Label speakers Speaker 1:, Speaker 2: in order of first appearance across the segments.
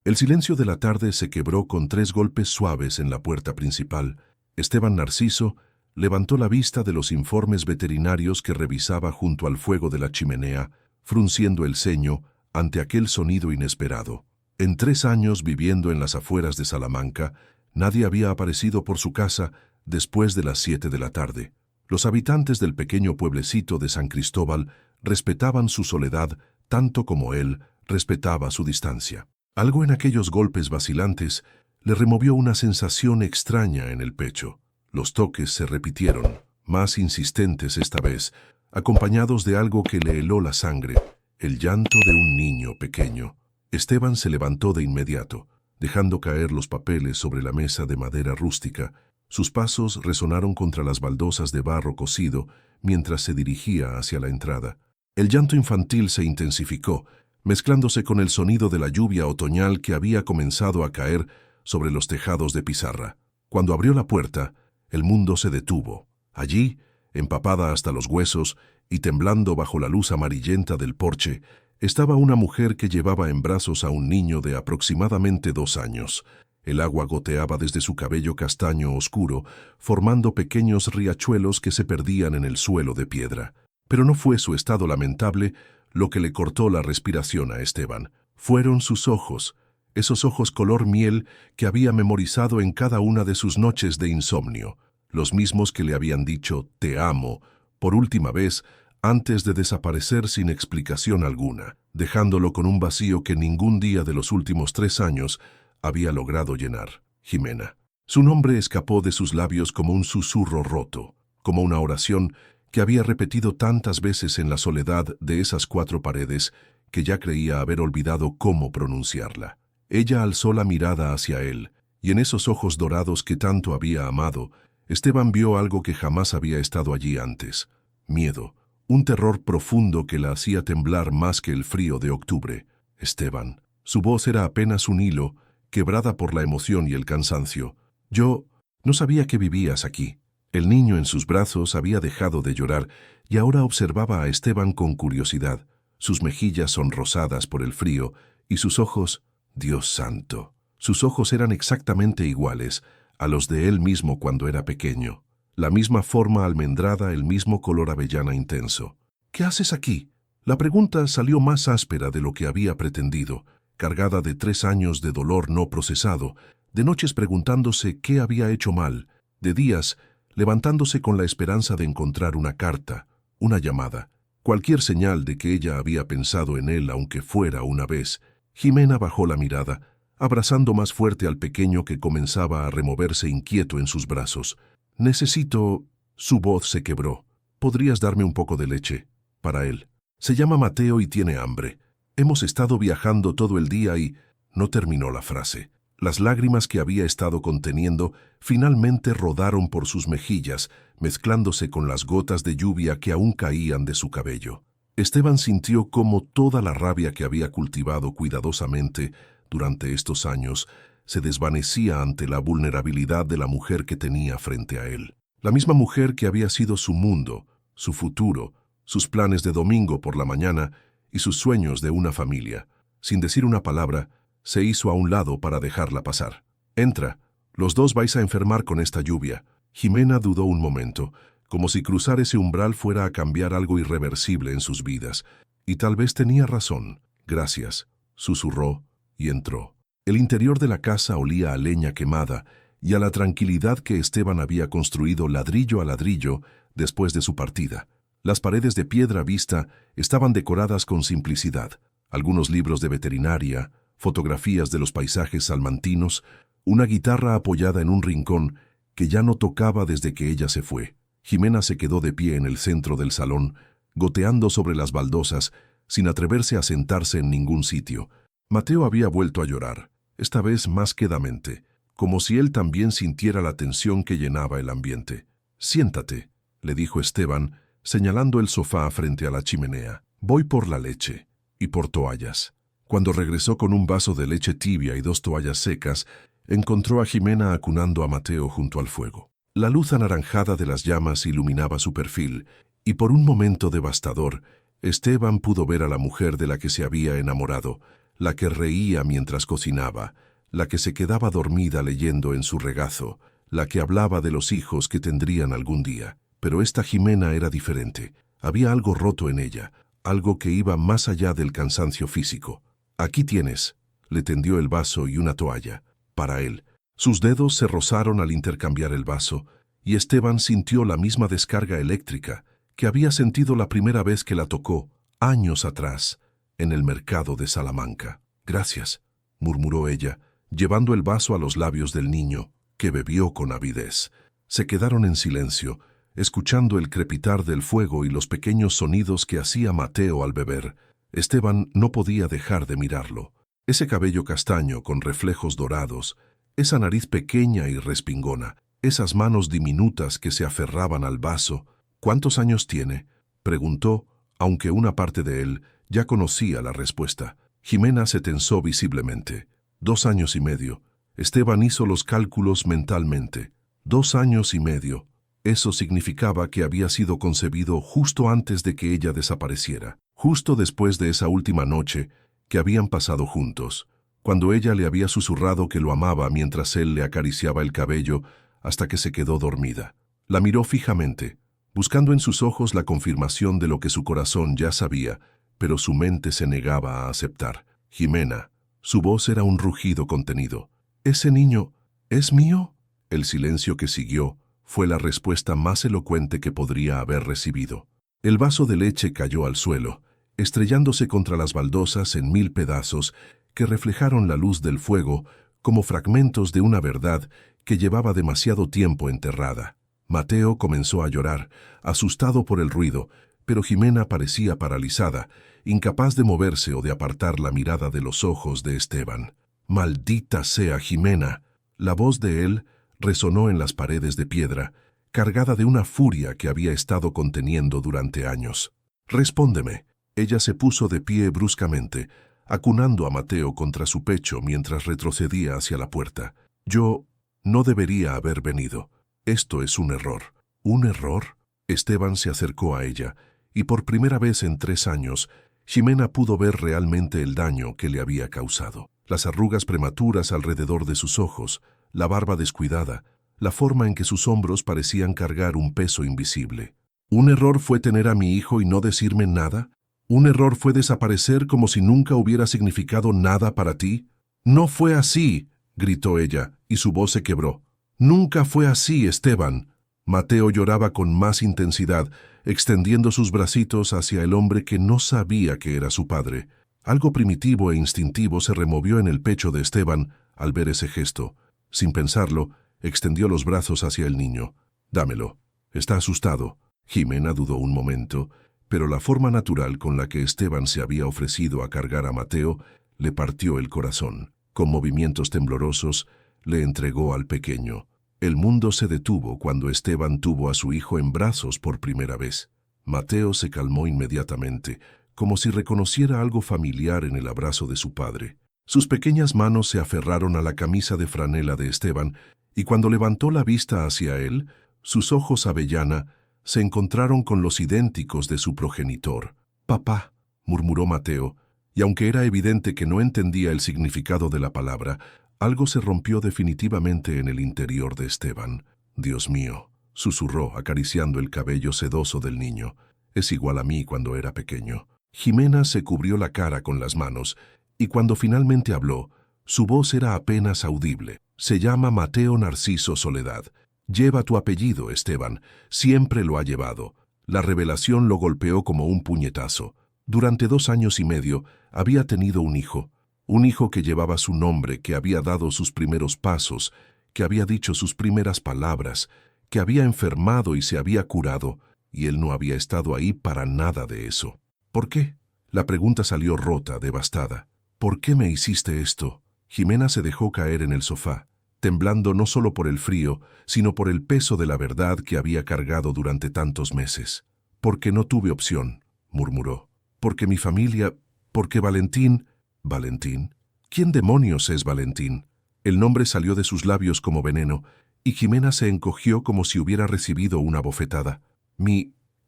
Speaker 1: El silencio de la tarde se quebró con 3 golpes suaves en la puerta principal. Esteban Narciso levantó la vista de los informes veterinarios que revisaba junto al fuego de la chimenea, frunciendo el ceño ante aquel sonido inesperado. En 3 años viviendo en las afueras de Salamanca, nadie había aparecido por su casa después de las 7 de la tarde. Los habitantes del pequeño pueblecito de San Cristóbal respetaban su soledad tanto como él respetaba su distancia. Algo en aquellos golpes vacilantes le removió una sensación extraña en el pecho. Los toques se repitieron, más insistentes esta vez, acompañados de algo que le heló la sangre, el llanto de un niño pequeño. Esteban se levantó de inmediato, dejando caer los papeles sobre la mesa de madera rústica. Sus pasos resonaron contra las baldosas de barro cocido mientras se dirigía hacia la entrada. El llanto infantil se intensificó, mezclándose con el sonido de la lluvia otoñal que había comenzado a caer sobre los tejados de pizarra. Cuando abrió la puerta, el mundo se detuvo. Allí, empapada hasta los huesos y temblando bajo la luz amarillenta del porche, estaba una mujer que llevaba en brazos a un niño de aproximadamente 2 años. El agua goteaba desde su cabello castaño oscuro, formando pequeños riachuelos que se perdían en el suelo de piedra. Pero no fue su estado lamentable lo que le cortó la respiración a Esteban. Fueron sus ojos, esos ojos color miel que había memorizado en cada una de sus noches de insomnio, los mismos que le habían dicho «te amo» por última vez antes de desaparecer sin explicación alguna, dejándolo con un vacío que ningún día de los últimos 3 años había logrado llenar. Jimena. Su nombre escapó de sus labios como un susurro roto, como una oración que había repetido tantas veces en la soledad de esas 4 paredes que ya creía haber olvidado cómo pronunciarla. Ella alzó la mirada hacia él, y en esos ojos dorados que tanto había amado, Esteban vio algo que jamás había estado allí antes: miedo, un terror profundo que la hacía temblar más que el frío de octubre. Esteban. Su voz era apenas un hilo, quebrada por la emoción y el cansancio. Yo no sabía que vivías aquí. El niño en sus brazos había dejado de llorar y ahora observaba a Esteban con curiosidad, sus mejillas sonrosadas por el frío y sus ojos, Dios santo, sus ojos eran exactamente iguales a los de él mismo cuando era pequeño. La misma forma almendrada, el mismo color avellana intenso. ¿Qué haces aquí? La pregunta salió más áspera de lo que había pretendido, cargada de 3 años de dolor no procesado, de noches preguntándose qué había hecho mal, de días levantándose con la esperanza de encontrar una carta, una llamada, cualquier señal de que ella había pensado en él aunque fuera una vez. Jimena bajó la mirada, abrazando más fuerte al pequeño que comenzaba a removerse inquieto en sus brazos. Necesito... Su voz se quebró. ¿Podrías darme un poco de leche? Para él. Se llama Mateo y tiene hambre. Hemos estado viajando todo el día y... No terminó la frase. Las lágrimas que había estado conteniendo finalmente rodaron por sus mejillas, mezclándose con las gotas de lluvia que aún caían de su cabello. Esteban sintió cómo toda la rabia que había cultivado cuidadosamente durante estos años se desvanecía ante la vulnerabilidad de la mujer que tenía frente a él. La misma mujer que había sido su mundo, su futuro, sus planes de domingo por la mañana y sus sueños de una familia. Sin decir una palabra, se hizo a un lado para dejarla pasar. Entra, los dos vais a enfermar con esta lluvia. Jimena dudó un momento, como si cruzar ese umbral fuera a cambiar algo irreversible en sus vidas. Y tal vez tenía razón. Gracias, susurró y entró. El interior de la casa olía a leña quemada y a la tranquilidad que Esteban había construido ladrillo a ladrillo después de su partida. Las paredes de piedra vista estaban decoradas con simplicidad. Algunos libros de veterinaria, fotografías de los paisajes salmantinos, una guitarra apoyada en un rincón que ya no tocaba desde que ella se fue. Jimena se quedó de pie en el centro del salón, goteando sobre las baldosas, sin atreverse a sentarse en ningún sitio. Mateo había vuelto a llorar, esta vez más quedamente, como si él también sintiera la tensión que llenaba el ambiente. «Siéntate», le dijo Esteban, señalando el sofá frente a la chimenea. «Voy por la leche y por toallas». Cuando regresó con un vaso de leche tibia y 2 toallas secas, encontró a Jimena acunando a Mateo junto al fuego. La luz anaranjada de las llamas iluminaba su perfil, y por un momento devastador, Esteban pudo ver a la mujer de la que se había enamorado, la que reía mientras cocinaba, la que se quedaba dormida leyendo en su regazo, la que hablaba de los hijos que tendrían algún día. Pero esta Jimena era diferente. Había algo roto en ella, algo que iba más allá del cansancio físico. «Aquí tienes», le tendió el vaso y una toalla. Para él. Sus dedos se rozaron al intercambiar el vaso, y Esteban sintió la misma descarga eléctrica que había sentido la primera vez que la tocó, años atrás, en el mercado de Salamanca. «Gracias», murmuró ella, llevando el vaso a los labios del niño, que bebió con avidez. Se quedaron en silencio, escuchando el crepitar del fuego y los pequeños sonidos que hacía Mateo al beber. Esteban no podía dejar de mirarlo. Ese cabello castaño con reflejos dorados, esa nariz pequeña y respingona, esas manos diminutas que se aferraban al vaso. «¿Cuántos años tiene?», preguntó, aunque una parte de él ya conocía la respuesta. Jimena se tensó visiblemente. 2 años y medio. Esteban hizo los cálculos mentalmente. 2 años y medio. Eso significaba que había sido concebido justo antes de que ella desapareciera, justo después de esa última noche que habían pasado juntos, cuando ella le había susurrado que lo amaba mientras él le acariciaba el cabello hasta que se quedó dormida. La miró fijamente, buscando en sus ojos la confirmación de lo que su corazón ya sabía, pero su mente se negaba a aceptar. «Jimena». Su voz era un rugido contenido. «¿Ese niño es mío?». El silencio que siguió fue la respuesta más elocuente que podría haber recibido. El vaso de leche cayó al suelo, estrellándose contra las baldosas en 1000 pedazos que reflejaron la luz del fuego como fragmentos de una verdad que llevaba demasiado tiempo enterrada. Mateo comenzó a llorar, asustado por el ruido, pero Jimena parecía paralizada, incapaz de moverse o de apartar la mirada de los ojos de Esteban. «Maldita sea Jimena». La voz de él resonó en las paredes de piedra, cargada de una furia que había estado conteniendo durante años. «Respóndeme». Ella se puso de pie bruscamente, acunando a Mateo contra su pecho mientras retrocedía hacia la puerta. «Yo no debería haber venido. Esto es un error». «¿Un error?». Esteban se acercó a ella, y por primera vez en 3 años, Jimena pudo ver realmente el daño que le había causado. Las arrugas prematuras alrededor de sus ojos, la barba descuidada, la forma en que sus hombros parecían cargar un peso invisible. «¿Un error fue tener a mi hijo y no decirme nada? ¿Un error fue desaparecer como si nunca hubiera significado nada para ti?». «No fue así», gritó ella, y su voz se quebró. «Nunca fue así, Esteban». Mateo lloraba con más intensidad, extendiendo sus bracitos hacia el hombre que no sabía que era su padre. Algo primitivo e instintivo se removió en el pecho de Esteban al ver ese gesto. Sin pensarlo, extendió los brazos hacia el niño. «Dámelo. Está asustado». Jimena dudó un momento, pero la forma natural con la que Esteban se había ofrecido a cargar a Mateo le partió el corazón. Con movimientos temblorosos, le entregó al pequeño. El mundo se detuvo cuando Esteban tuvo a su hijo en brazos por primera vez. Mateo se calmó inmediatamente, como si reconociera algo familiar en el abrazo de su padre. Sus pequeñas manos se aferraron a la camisa de franela de Esteban, y cuando levantó la vista hacia él, sus ojos avellana se encontraron con los idénticos de su progenitor. «Papá», murmuró Mateo, y aunque era evidente que no entendía el significado de la palabra, algo se rompió definitivamente en el interior de Esteban. «Dios mío», susurró acariciando el cabello sedoso del niño. «Es igual a mí cuando era pequeño». Jimena se cubrió la cara con las manos, y cuando finalmente habló, su voz era apenas audible. «Se llama Mateo Narciso Soledad. Lleva tu apellido, Esteban. Siempre lo ha llevado». La revelación lo golpeó como un puñetazo. Durante 2 años y medio había tenido un hijo que llevaba su nombre, que había dado sus primeros pasos, que había dicho sus primeras palabras, que había enfermado y se había curado, y él no había estado ahí para nada de eso. «¿Por qué?». La pregunta salió rota, devastada. «¿Por qué me hiciste esto?». Jimena se dejó caer en el sofá, temblando no solo por el frío, sino por el peso de la verdad que había cargado durante tantos meses. «Porque no tuve opción», murmuró. «Porque mi familia, porque Valentín». «¿Valentín? ¿Quién demonios es Valentín?». El nombre salió de sus labios como veneno, y Jimena se encogió como si hubiera recibido una bofetada.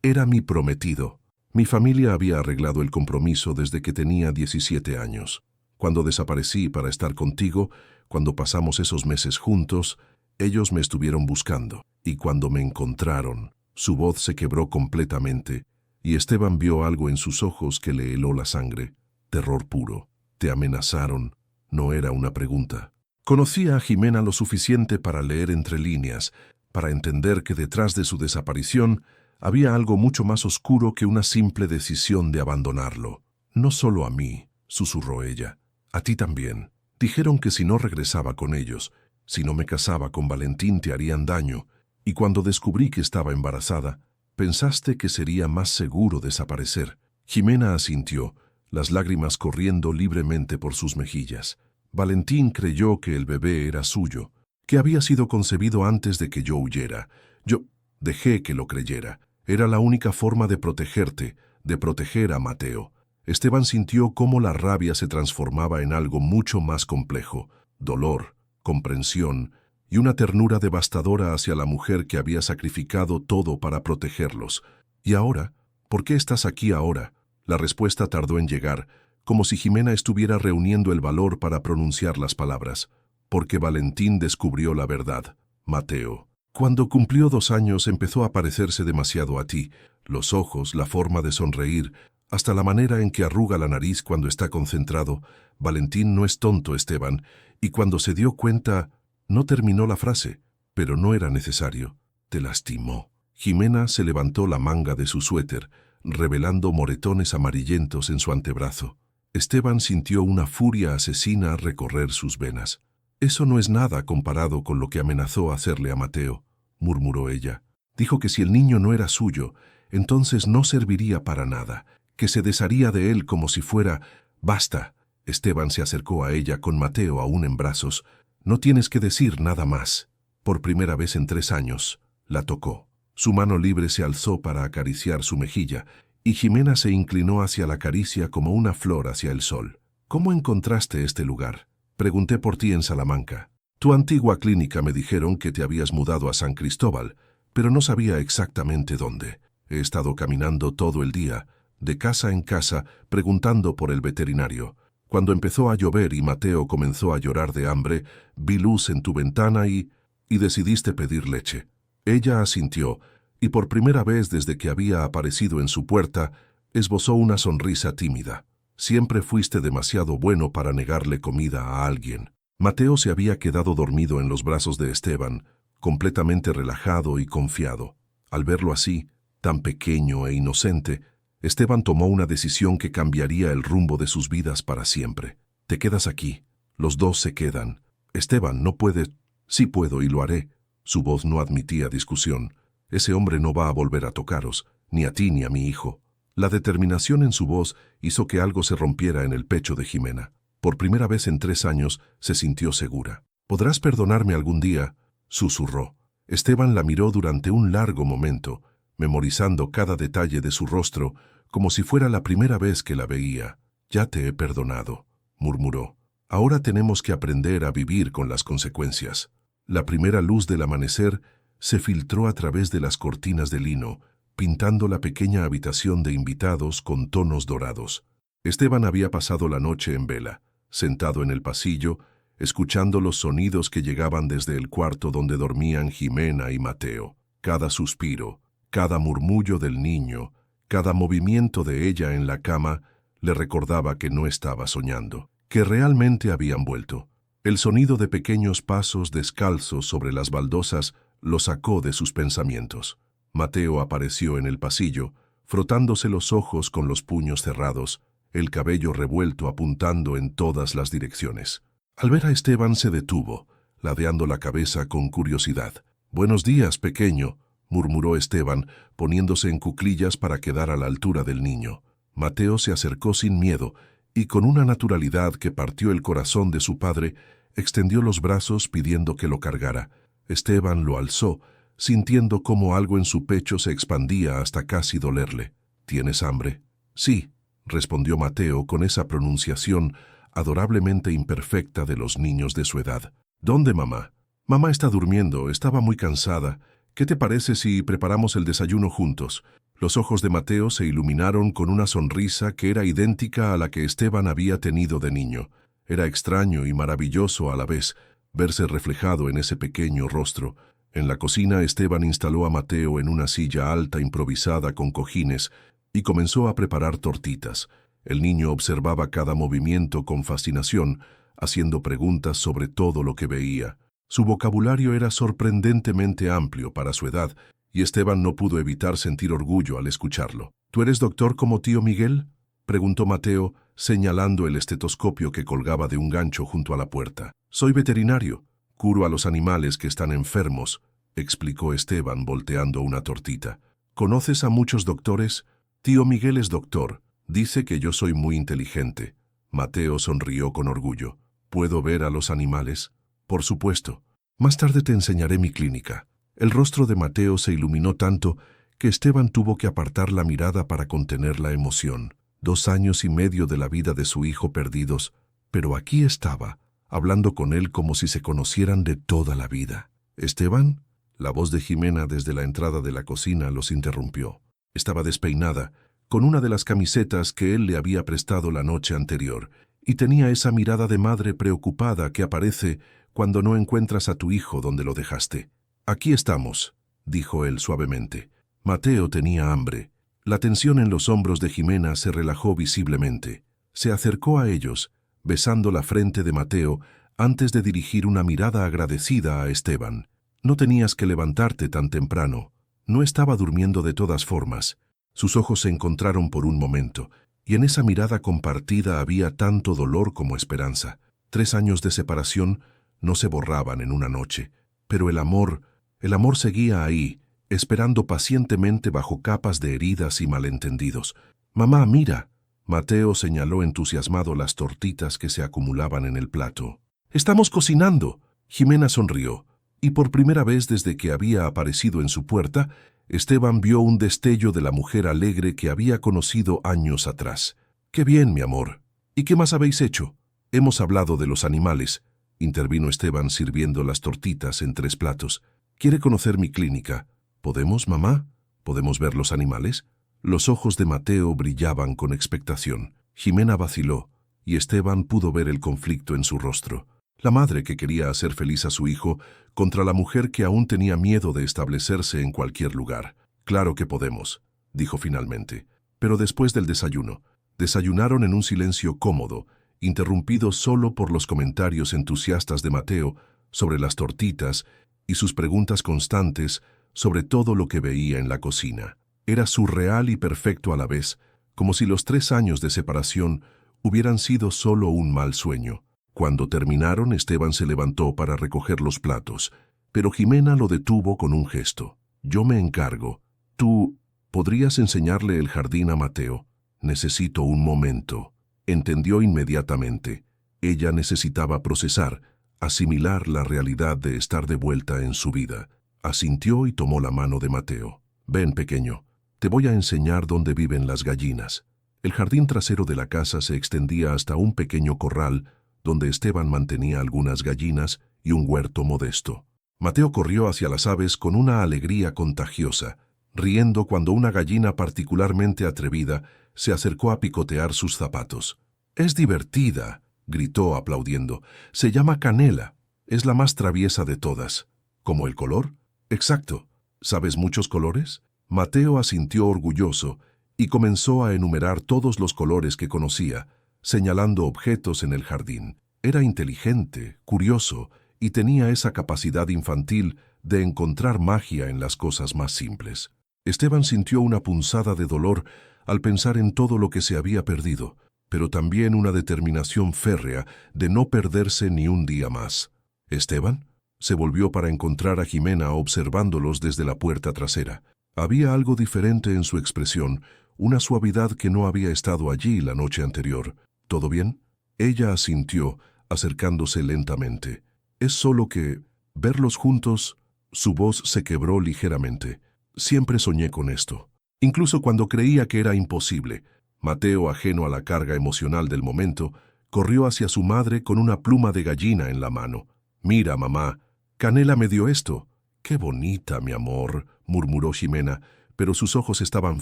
Speaker 1: Era mi prometido. Mi familia había arreglado el compromiso desde que tenía 17 años. Cuando desaparecí para estar contigo, cuando pasamos esos meses juntos, ellos me estuvieron buscando. Y cuando me encontraron, su voz se quebró completamente, y Esteban vio algo en sus ojos que le heló la sangre. Terror puro. Te amenazaron. No era una pregunta. Conocía a Jimena lo suficiente para leer entre líneas, para entender que detrás de su desaparición había algo mucho más oscuro que una simple decisión de abandonarlo. No solo a mí, susurró ella, a ti también. Dijeron que si no regresaba con ellos, si no me casaba con Valentín te harían daño, y cuando descubrí que estaba embarazada, pensaste que sería más seguro desaparecer. Jimena asintió, las lágrimas corriendo libremente por sus mejillas. Valentín creyó que el bebé era suyo, que había sido concebido antes de que yo huyera. Yo dejé que lo creyera. Era la única forma de protegerte, de proteger a Mateo. Esteban sintió cómo la rabia se transformaba en algo mucho más complejo, dolor, comprensión y una ternura devastadora hacia la mujer que había sacrificado todo para protegerlos. ¿Y ahora? ¿Por qué estás aquí ahora? La respuesta tardó en llegar, como si Jimena estuviera reuniendo el valor para pronunciar las palabras. Porque Valentín descubrió la verdad. Mateo. Cuando cumplió 2 años empezó a parecerse demasiado a ti. Los ojos, la forma de sonreír, hasta la manera en que arruga la nariz cuando está concentrado. Valentín no es tonto, Esteban, y cuando se dio cuenta, no terminó la frase, pero no era necesario. Te lastimó. Jimena se levantó la manga de su suéter, revelando moretones amarillentos en su antebrazo. Esteban sintió una furia asesina recorrer sus venas. Eso no es nada comparado con lo que amenazó hacerle a Mateo, murmuró ella. Dijo que si el niño no era suyo, entonces no serviría para nada, que se desharía de él como si fuera... Basta. Esteban se acercó a ella con Mateo aún en brazos. No tienes que decir nada más. Por primera vez en 3 años, la tocó. Su mano libre se alzó para acariciar su mejilla, y Jimena se inclinó hacia la caricia como una flor hacia el sol. ¿Cómo encontraste este lugar? Pregunté por ti en Salamanca. Tu antigua clínica me dijeron que te habías mudado a San Cristóbal, pero no sabía exactamente dónde. He estado caminando todo el día, de casa en casa, preguntando por el veterinario. Cuando empezó a llover y Mateo comenzó a llorar de hambre, vi luz en tu ventana y decidiste pedir leche. Ella asintió, y por primera vez desde que había aparecido en su puerta, esbozó una sonrisa tímida. Siempre fuiste demasiado bueno para negarle comida a alguien. Mateo se había quedado dormido en los brazos de Esteban, completamente relajado y confiado. Al verlo así, tan pequeño e inocente, Esteban tomó una decisión que cambiaría el rumbo de sus vidas para siempre. Te quedas aquí. Los dos se quedan. Esteban, no puedes... Sí puedo y lo haré. Su voz no admitía discusión. Ese hombre no va a volver a tocaros, ni a ti ni a mi hijo. La determinación en su voz hizo que algo se rompiera en el pecho de Jimena. Por primera vez en 3 años se sintió segura. ¿Podrás perdonarme algún día?, susurró. Esteban la miró durante un largo momento, memorizando cada detalle de su rostro, como si fuera la primera vez que la veía. Ya te he perdonado, murmuró. Ahora tenemos que aprender a vivir con las consecuencias. La primera luz del amanecer se filtró a través de las cortinas de lino, pintando la pequeña habitación de invitados con tonos dorados. Esteban había pasado la noche en vela, sentado en el pasillo, escuchando los sonidos que llegaban desde el cuarto donde dormían Jimena y Mateo. Cada suspiro, cada murmullo del niño, cada movimiento de ella en la cama le recordaba que no estaba soñando, que realmente habían vuelto. El sonido de pequeños pasos descalzos sobre las baldosas lo sacó de sus pensamientos. Mateo apareció en el pasillo, frotándose los ojos con los puños cerrados, el cabello revuelto apuntando en todas las direcciones. Al ver a Esteban se detuvo, ladeando la cabeza con curiosidad. «Buenos días, pequeño», murmuró Esteban, poniéndose en cuclillas para quedar a la altura del niño. Mateo se acercó sin miedo y con una naturalidad que partió el corazón de su padre, extendió los brazos pidiendo que lo cargara. Esteban lo alzó, sintiendo cómo algo en su pecho se expandía hasta casi dolerle. «¿Tienes hambre?» «Sí», respondió Mateo con esa pronunciación adorablemente imperfecta de los niños de su edad. «¿Dónde, mamá?» «Mamá está durmiendo, estaba muy cansada. ¿Qué te parece si preparamos el desayuno juntos?» Los ojos de Mateo se iluminaron con una sonrisa que era idéntica a la que Esteban había tenido de niño. Era extraño y maravilloso a la vez verse reflejado en ese pequeño rostro. En la cocina, Esteban instaló a Mateo en una silla alta improvisada con cojines y comenzó a preparar tortitas. El niño observaba cada movimiento con fascinación, haciendo preguntas sobre todo lo que veía. Su vocabulario era sorprendentemente amplio para su edad, y Esteban no pudo evitar sentir orgullo al escucharlo. ¿Tú eres doctor como tío Miguel?, preguntó Mateo, señalando el estetoscopio que colgaba de un gancho junto a la puerta. Soy veterinario. Curo a los animales que están enfermos, explicó Esteban volteando una tortita. ¿Conoces a muchos doctores? Tío Miguel es doctor. Dice que yo soy muy inteligente. Mateo sonrió con orgullo. ¿Puedo ver a los animales? Por supuesto. Más tarde te enseñaré mi clínica. El rostro de Mateo se iluminó tanto que Esteban tuvo que apartar la mirada para contener la emoción. 2 años y medio de la vida de su hijo perdidos, pero aquí estaba, hablando con él como si se conocieran de toda la vida. ¿Esteban? La voz de Jimena desde la entrada de la cocina los interrumpió. Estaba despeinada, con una de las camisetas que él le había prestado la noche anterior, y tenía esa mirada de madre preocupada que aparece cuando no encuentras a tu hijo donde lo dejaste. Aquí estamos, dijo él suavemente. Mateo tenía hambre. La tensión en los hombros de Jimena se relajó visiblemente. Se acercó a ellos, besando la frente de Mateo antes de dirigir una mirada agradecida a Esteban. No tenías que levantarte tan temprano. No estaba durmiendo de todas formas. Sus ojos se encontraron por un momento, y en esa mirada compartida había tanto dolor como esperanza. 3 años de separación no se borraban en una noche, pero el amor seguía ahí, esperando pacientemente bajo capas de heridas y malentendidos. «Mamá, mira». Mateo señaló entusiasmado las tortitas que se acumulaban en el plato. «¡Estamos cocinando!». Jimena sonrió, y por primera vez desde que había aparecido en su puerta, Esteban vio un destello de la mujer alegre que había conocido años atrás. «¡Qué bien, mi amor! ¿Y qué más habéis hecho?». «Hemos hablado de los animales», intervino Esteban sirviendo las tortitas en 3 platos. «¿Quiere conocer mi clínica?». «¿Podemos, mamá? ¿Podemos ver los animales?». Los ojos de Mateo brillaban con expectación. Jimena vaciló, y Esteban pudo ver el conflicto en su rostro. La madre que quería hacer feliz a su hijo contra la mujer que aún tenía miedo de establecerse en cualquier lugar. «Claro que podemos», dijo finalmente. Pero después del desayuno, desayunaron en un silencio cómodo, interrumpido solo por los comentarios entusiastas de Mateo sobre las tortitas y sus preguntas constantes sobre todo lo que veía en la cocina. Era surreal y perfecto a la vez, como si los 3 años de separación hubieran sido solo un mal sueño. Cuando terminaron, Esteban se levantó para recoger los platos, pero Jimena lo detuvo con un gesto. «Yo me encargo. Tú, ¿podrías enseñarle el jardín a Mateo? Necesito un momento». Entendió inmediatamente. Ella necesitaba procesar, asimilar la realidad de estar de vuelta en su vida. Asintió y tomó la mano de Mateo. «Ven, pequeño, te voy a enseñar dónde viven las gallinas». El jardín trasero de la casa se extendía hasta un pequeño corral donde Esteban mantenía algunas gallinas y un huerto modesto. Mateo corrió hacia las aves con una alegría contagiosa, riendo cuando una gallina particularmente atrevida se acercó a picotear sus zapatos. «Es divertida», gritó aplaudiendo. «Se llama Canela. Es la más traviesa de todas». «¿Como el color?». «Exacto. ¿Sabes muchos colores?». Mateo asintió orgulloso y comenzó a enumerar todos los colores que conocía, señalando objetos en el jardín. Era inteligente, curioso y tenía esa capacidad infantil de encontrar magia en las cosas más simples. Esteban sintió una punzada de dolor al pensar en todo lo que se había perdido, pero también una determinación férrea de no perderse ni un día más. «¿Esteban?». Se volvió para encontrar a Jimena observándolos desde la puerta trasera. Había algo diferente en su expresión, una suavidad que no había estado allí la noche anterior. «¿Todo bien?». Ella asintió, acercándose lentamente. «Es solo que, verlos juntos», su voz se quebró ligeramente. «Siempre soñé con esto. Incluso cuando creía que era imposible». Mateo, ajeno a la carga emocional del momento, corrió hacia su madre con una pluma de gallina en la mano. «Mira, mamá, Canela me dio esto». «Qué bonita, mi amor», murmuró Jimena, pero sus ojos estaban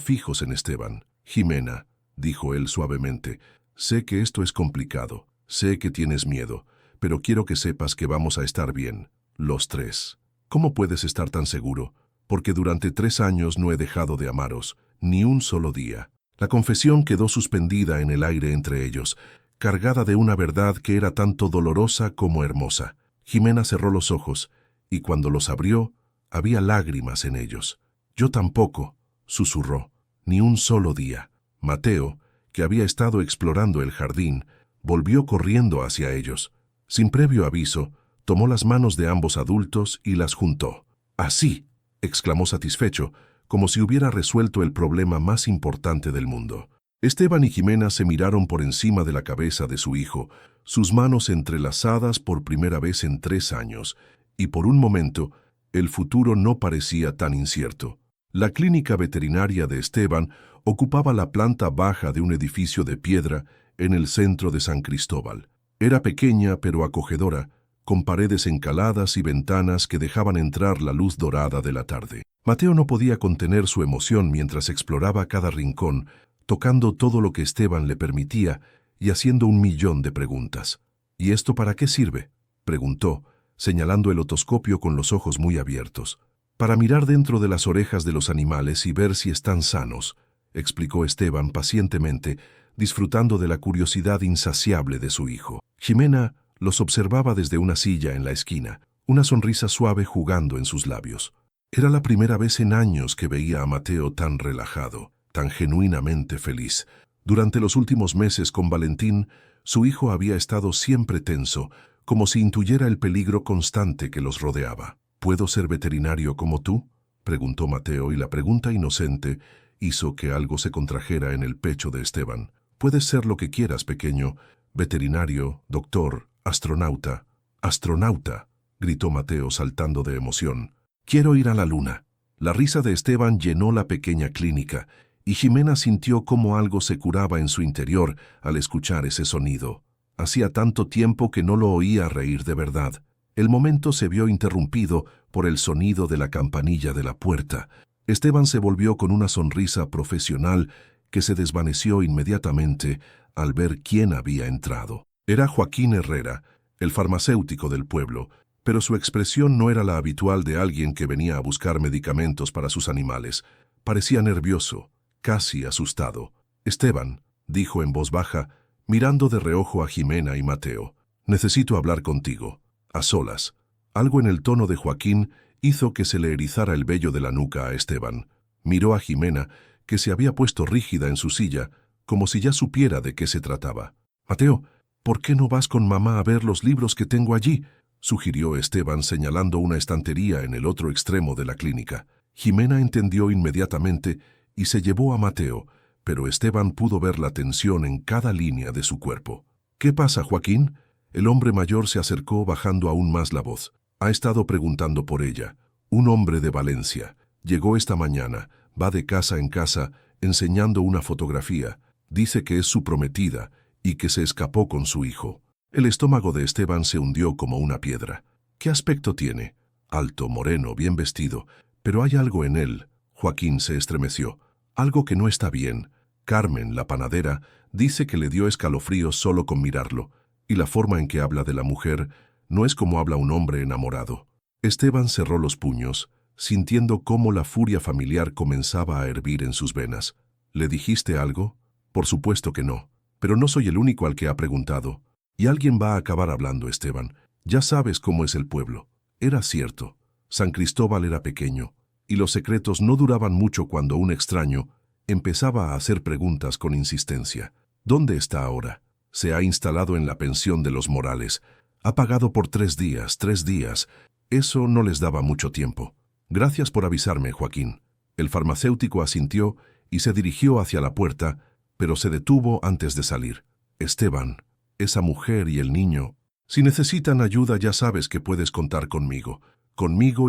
Speaker 1: fijos en Esteban. «Jimena», dijo él suavemente, «sé que esto es complicado. Sé que tienes miedo, pero quiero que sepas que vamos a estar bien, los tres. ¿Cómo puedes estar tan seguro? Porque durante 3 años no he dejado de amaros, ni un solo día. La confesión quedó suspendida en el aire entre ellos, cargada de una verdad que era tanto dolorosa como hermosa. Jimena cerró los ojos, y cuando los abrió, había lágrimas en ellos. Yo tampoco, susurró, ni un solo día. Mateo, que había estado explorando el jardín, volvió corriendo hacia ellos. Sin previo aviso, tomó las manos de ambos adultos y las juntó. «Así», exclamó satisfecho, como si hubiera resuelto el problema más importante del mundo. Esteban y Jimena se miraron por encima de la cabeza de su hijo, sus manos entrelazadas por primera vez en 3 años, y por un momento, el futuro no parecía tan incierto. La clínica veterinaria de Esteban ocupaba la planta baja de un edificio de piedra en el centro de San Cristóbal. Era pequeña pero acogedora, con paredes encaladas y ventanas que dejaban entrar la luz dorada de la tarde. Mateo no podía contener su emoción mientras exploraba cada rincón, tocando todo lo que Esteban le permitía y haciendo 1.000.000 de preguntas. «¿Y esto para qué sirve?», preguntó, señalando el otoscopio con los ojos muy abiertos. «Para mirar dentro de las orejas de los animales y ver si están sanos», explicó Esteban pacientemente, disfrutando de la curiosidad insaciable de su hijo. Jimena los observaba desde una silla en la esquina, una sonrisa suave jugando en sus labios. Era la primera vez en años que veía a Mateo tan relajado, tan genuinamente feliz. Durante los últimos meses con Valentín, su hijo había estado siempre tenso, como si intuyera el peligro constante que los rodeaba. «¿Puedo ser veterinario como tú?», preguntó Mateo, y la pregunta inocente hizo que algo se contrajera en el pecho de Esteban. «Puedes ser lo que quieras, pequeño. Veterinario, doctor, astronauta». «¡Astronauta!», gritó Mateo saltando de emoción. «Quiero ir a la luna». La risa de Esteban llenó la pequeña clínica, y Jimena sintió cómo algo se curaba en su interior al escuchar ese sonido. Hacía tanto tiempo que no lo oía reír de verdad. El momento se vio interrumpido por el sonido de la campanilla de la puerta. Esteban se volvió con una sonrisa profesional que se desvaneció inmediatamente al ver quién había entrado. Era Joaquín Herrera, el farmacéutico del pueblo, pero su expresión no era la habitual de alguien que venía a buscar medicamentos para sus animales. Parecía nervioso, casi asustado. «Esteban», dijo en voz baja, mirando de reojo a Jimena y Mateo, «necesito hablar contigo, a solas». Algo en el tono de Joaquín hizo que se le erizara el vello de la nuca a Esteban. Miró a Jimena, que se había puesto rígida en su silla, como si ya supiera de qué se trataba. «Mateo, ¿por qué no vas con mamá a ver los libros que tengo allí?», sugirió Esteban señalando una estantería en el otro extremo de la clínica. Jimena entendió inmediatamente y se llevó a Mateo, pero Esteban pudo ver la tensión en cada línea de su cuerpo. «¿Qué pasa, Joaquín?». El hombre mayor se acercó bajando aún más la voz. «Ha estado preguntando por ella. Un hombre de Valencia. Llegó esta mañana, va de casa en casa enseñando una fotografía. Dice que es su prometida y que se escapó con su hijo». El estómago de Esteban se hundió como una piedra. «¿Qué aspecto tiene?». «Alto, moreno, bien vestido. Pero hay algo en él». Joaquín se estremeció. «Algo que no está bien. Carmen, la panadera, dice que le dio escalofríos solo con mirarlo, y la forma en que habla de la mujer no es como habla un hombre enamorado». Esteban cerró los puños, sintiendo cómo la furia familiar comenzaba a hervir en sus venas. «¿Le dijiste algo?». «Por supuesto que no. Pero no soy el único al que ha preguntado. Y alguien va a acabar hablando, Esteban. Ya sabes cómo es el pueblo». Era cierto. San Cristóbal era pequeño, y los secretos no duraban mucho cuando un extraño empezaba a hacer preguntas con insistencia. «¿Dónde está ahora?». «Se ha instalado en la pensión de los Morales. Ha pagado por 3 días, 3 días. Eso no les daba mucho tiempo». «Gracias por avisarme, Joaquín». El farmacéutico asintió y se dirigió hacia la puerta, pero se detuvo antes de salir. «Esteban, esa mujer y el niño. Si necesitan ayuda ya sabes que puedes contar conmigo